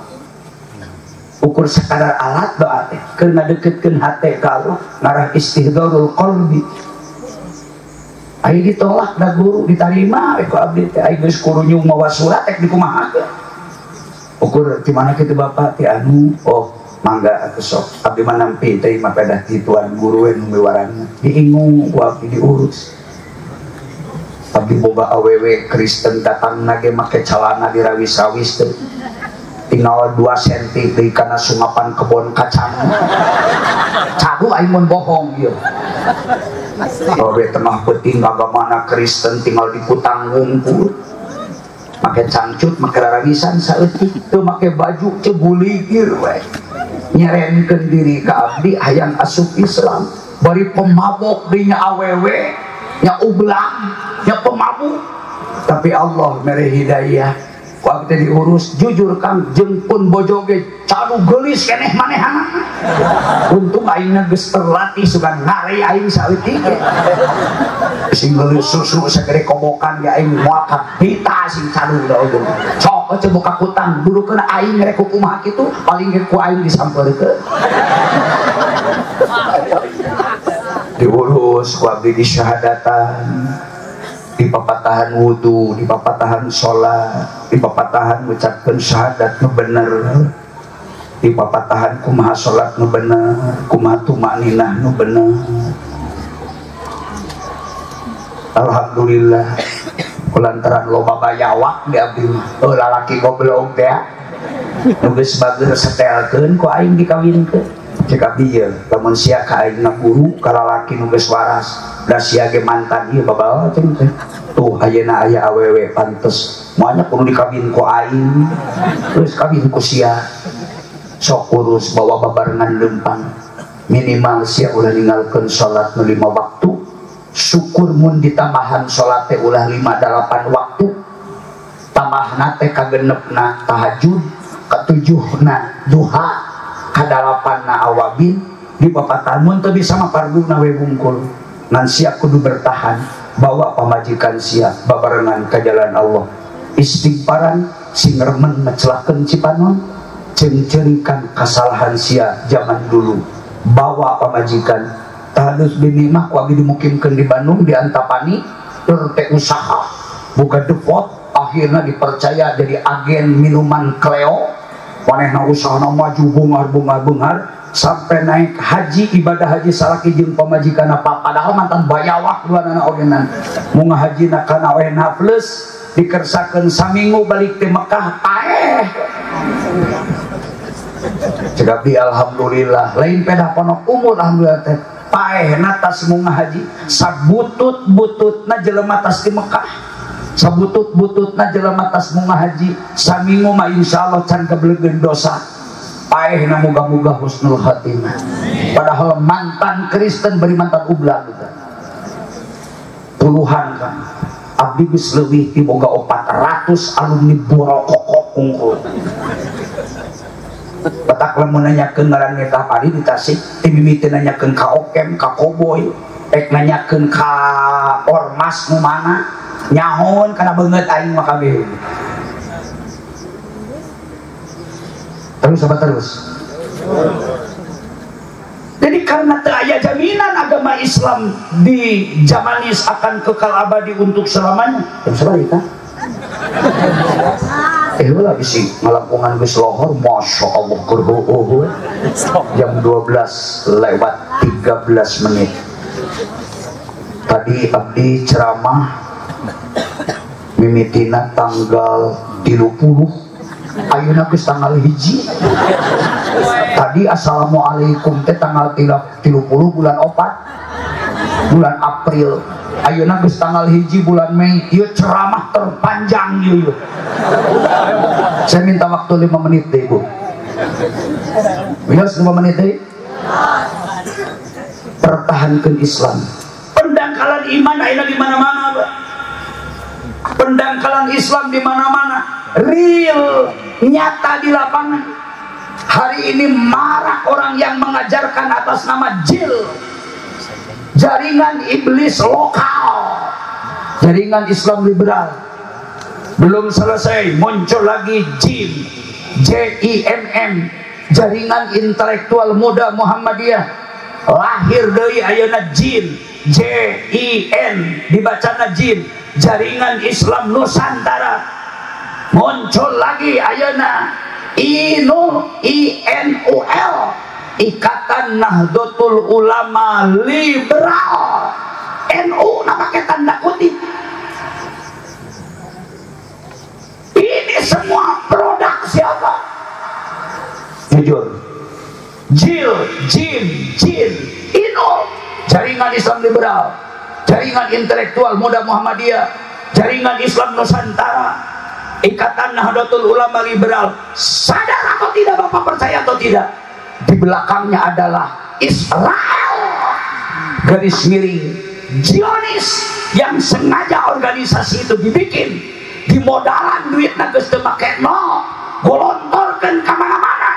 Ukur sakadar alat doa teh keur ngadeukeutkeun hate ka Allah ngarah istihdharul qalbi. Ai ditolak da guru ditarima ku abdi teh ai geus kudu nyung mawa surat rek dikumahakeun. Ukur di mana kitu Bapak ti anu oh mangga atuh sok abdi mah nampi teh mah pedah ti tuan guru we nu miwaranna diingung ku abdi diurus abdi boga awewe Kristen datangna ge make calana dirawis-rawis teh tinggal 2 cm deui kana sungapan kebon kacang cagu aing mun bohong ieu awe tengah peuting agamana Kristen tinggal diputang wungkul make cangcut make raragisan saeutik teu make baju cebuligir we nyerenkeun diri ka abdi hayang asup Islam bari pemabok dinya awewe nya ublang nya pemabuk tapi Allah mere hidayah ku abdi diurus jujur Kang jeung pun bojoge cadu geulis keneh manehna untung aingna geus terlatih sugan ngare aing saeutik sing geus susu sagede kobokan ge aing moal ka hita sing cadu da oge sok aja buka kutang dudukeun aing rek kumaha kitu paling ge ku aing disampeurkeun diurus ku abdi di syahadatan di papatahan wudu, di papatahan sholat, di papatahan mengucapkan syahadat nu bener, di papatahan kumaha sholat nu bener, kumaha tumakninah nu bener. Alhamdulillah kulantaran loba bayawak di abdi mah lalaki goblok teh nu geus bager setelkeun ku aing dikawinkeun cek abdi ye lamun sia ka aing guru ka lalaki nu geus waras da sia ge mantan ieu babawa cenah teh tuh ayeuna aya awewe pantes moalnya kudu dikawin ku aing terus kawin ku sia sok urus bawa babarengan leumpang minimal sia ulah ninggalkeun salat nu 5 waktu. Syukur mun ditambahan sholat teh ulah 5-8 waktu, tambahna teh kagenepna tahajud, ketujuhna duha, kadalapanna awabin, di papatan mun teu bisa mah farduna we bungkul. Ngan sia kudu bertahan, bawa pamajikan sia babarengan ka jalan Allah. Istighfaran sing remen mecelahkeun cipanon, ceung-ceungkan kasalahan sia zaman dulu. Bawa pamajikan Tahdus bini mah wagi dimukimkeun di Bandung di Antapani teu usaha buka depot akhirnya dipercaya jadi agen minuman Cleo manehna usahana maju bungar sampai naik haji ibadah haji salaki jeung pamajikanna padahal mantan bayawak duanana ogenan mun ngahajina kana we nafleus dikersakeun saminggu balik teh Mekah paeh cek abdi alhamdulillah lain pedah ponok umur alhamdulillah teh paeh natas munga haji sabutut-bututna jelema tas di Mekah sabutut-bututna jelema tas munga haji saminggu mah insyaallah can keblegeun dosa paeh na muga-muga husnul khatimah padahal mantan Kristen beri mantan ublah gitu. Puluhan kan abdi geus leuwih ti boga 400 alumni borokokok unggul batak lamun nanyakeun ngaran eta pari di Tasik ti mimiti nanyakeun ka okem ka koboy ek nanyakeun ka ormas nu mana nyahoon kana beungeut aing mah kabeh terus apa terus jadi karena teu aya jaminan agama Islam di Jamanis akan kekal abadi untuk selamanya terus apa kita lah bisi ngalampungan geus lohor masya Allah kurhuhu jam 12:13 menit tadi abdi ceramah mimitina tanggal 30 ayeuna geus tanggal 1 tadi assalamualaikum teh tanggal 30 bulan 4 bulan April ayeuna geus tanggal 1 bulan Mei ieu ceramah terpanjang ieu saya minta waktu 5 menit deh Bu bias 5 menit deh pertahankan Islam pendangkalan iman ayeuna di mana-mana pendangkalan Islam di mana-mana real nyata di lapangan hari ini marak orang yang mengajarkan atas nama jil jaringan iblis lokal jaringan Islam liberal belum selesai muncul lagi JIM JIMM jaringan intelektual muda Muhammadiyah lahir deui ayeuna JIN JIN dibacana JIN jaringan Islam Nusantara muncul lagi ayeuna INUL Ikatan Nahdlatul Ulama Liberal NU nama pakai tanda kutip ini semua produk siapa? Jujur JIL, JIM, JIN, INUL jaringan Islam liberal jaringan intelektual muda Muhammadiyah jaringan Islam Nusantara Ikatan Nahdlatul Ulama Liberal sadar atau tidak Bapak percaya atau tidak di belakangnya adalah Israel garis miring Zionis yang sengaja organisasi itu dibikin di modalan duitna geus teu make nol golontorkeun ka mana-mana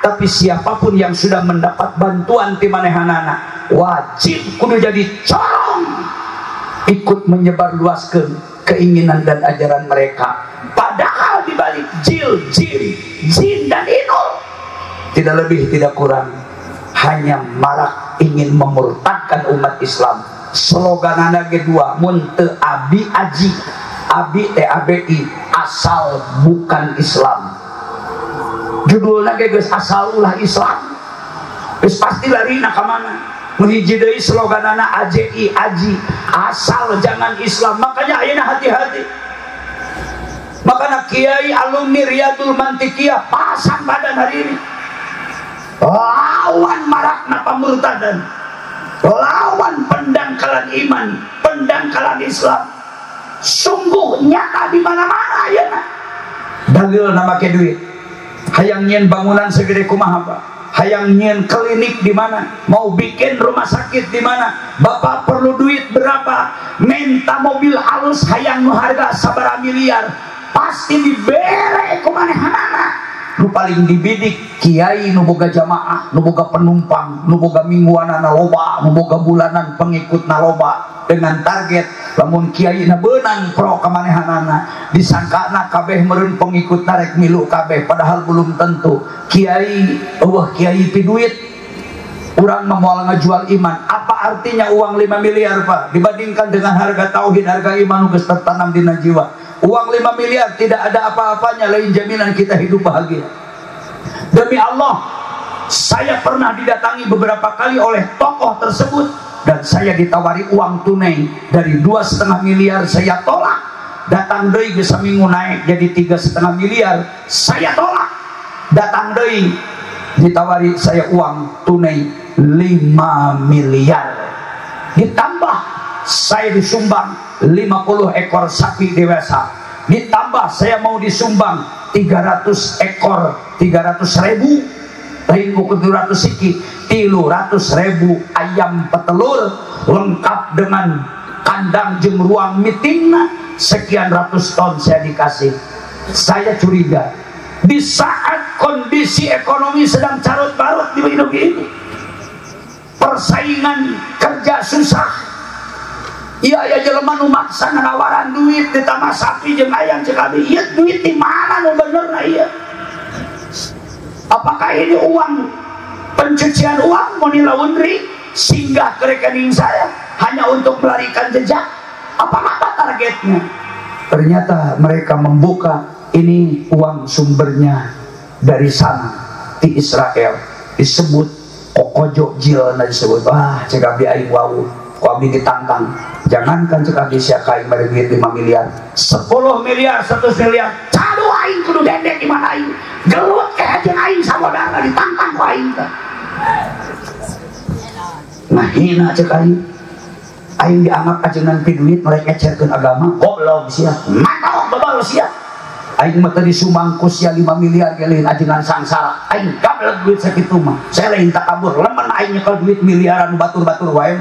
tapi siapapun yang sudah mendapat bantuan ti manehanana wajib kudu jadi corong ikut menyebarluaskeun keinginan dan ajaran mereka padahal dibalik JIL, JIM, JIN dan INUL tidak lebih tidak kurang hanya marak ingin memurtadkan umat Islam sloganana G2 mun teu abi aji, abi teh ABI, asal bukan Islam. Judulna ge geus asal ulah Islam, geus pasti lari ka mana. Menghiji deui sloganana AJI, aji, asal jangan Islam. Makanya ayeuna hati-hati. Makanya kiai alumni Riyadul Mantikiyah pasang badan hari ini lawan marakna pamurtadan, lawan pendangkalan iman, pendangkalan Islam. Sungguh nyata di mana-mana ya. Dalil nama ke duit. Hayang nyen bangunan segede kumaha Pak? Hayang nyen klinik di mana? Mau bikin rumah sakit di mana? Bapak perlu duit berapa? Minta mobil halus hayang nu harga sabaraha miliar. Pasti dibere kumanehanana. Nu paling dibidik kiai nu boga jamaah, nu boga penumpang, nu boga mingguanana loba, nu boga bulanan pengikutna loba, dengan target lamun kiai na beunang pro kamanehanana disangkana kabeh meureun pengikutna rek milu kabeh, padahal belum tentu. Kiai eueuh kiai pi duit, urang mah moal ngajual iman. Apa artinya uang 5 miliar Pak dibandingkan dengan harga tauhid, harga iman nu geus tertanam dina jiwa? Uang 5 miliar tidak ada apa-apanya lain jaminan kita hidup bahagia. Demi Allah, saya pernah didatangi beberapa kali oleh tokoh tersebut dan saya ditawari uang tunai dari 2,5 miliar, saya tolak. Datang deui geus saminggu naik jadi 3,5 miliar, saya tolak. Datang deui ditawari saya uang tunai 5 miliar. Ditambah saya disumbang 50 ekor sapi dewasa, ditambah saya mau disumbang 300 ekor, 300.000 lain ukur 200 siki, 300.000 ayam petelur lengkap dengan kandang jeung ruang meetingna, sekian ratus ton saya dikasih. Saya curiga di saat kondisi ekonomi sedang carut-marut di hidup ini, persaingan kerja susah. Iya ya jelema nu maksa nawaran duit ditambah sapi jeung ayam cek abi. Ieu duit di mana nu benerna ieu? Apakah ini uang pencucian uang money laundry singgah ke rekening saya hanya untuk melarikan jejak? Apa targetnya? Ternyata mereka membuka ini uang sumbernya dari sana di Israel, disebut Kokojo Jilna disebut. Wah cek abi aing wau abdi ditantang, jangankan cek abdi sia kain bari duit 5 miliar, 10 miliar, 100 miliar, cadu aing kudu dendek di mana aing, gelut ke jeung aing sabodara ditantang ku aing teh. Nah hina cek aing dianggap ajengan pi duit mereka ngecerkeun agama, goblok sia, mantap babal sia. Aing mah tadi sumbang ku sia 5 miliar ge lain ajengan sangsara. Aing gablek duit sakitu mah. Saya lain tak kabur, lemen aing nyekel duit miliaran batur-batur wae.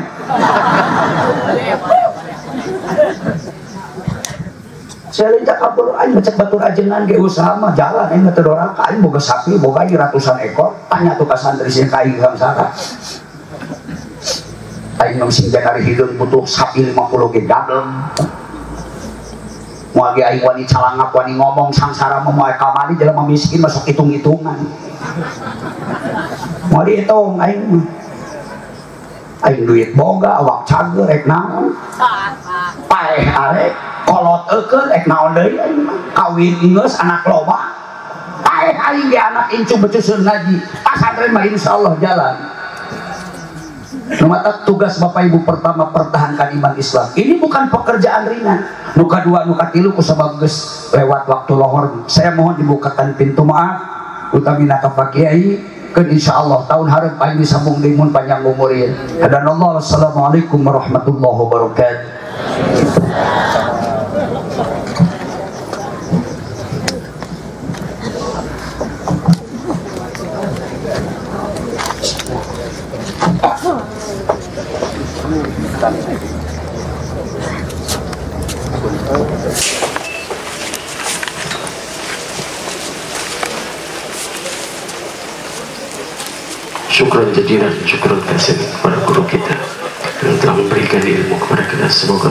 Saya lain tak kabur, aing ngecek batur ajengan ge usaha mah jalan, aing mah teu doraka, aing boga sapi, boga ratusan ekor. Tanya tuh ka santri sih ka aing sangsara. Aing mah sing hari hideung butuh sapi 50 ge gablek. Mau lagi aing wani calangap wani ngomong sangsara mau kamari jelema miskin masuk hitung-hitungan. Mau dihitung aing duit boga awak cager rek naon. Paeh arek kolot eukeun rek naon deui aing kawin geus anak loba. Paeh aing ge anak incu becuseun ngaji. Pasantren mah insyaallah jalan. Numata tugas Bapak Ibu pertama pertahankan iman Islam. Ini bukan pekerjaan ringan. Nuka dua, nuka tilu kusabab geus lewat waktu lohor. Saya mohon dibukakan pintu maaf utamina ka Pak Kiai keun insyaallah tahun hareup aing disambung deui panjang umurin. Hadanallah. Wassalamualaikum warahmatullahi wabarakatuh. Syukran jazilan, syukran kasih kepada guru kita yang telah memberikan ilmu kepada kita. Semoga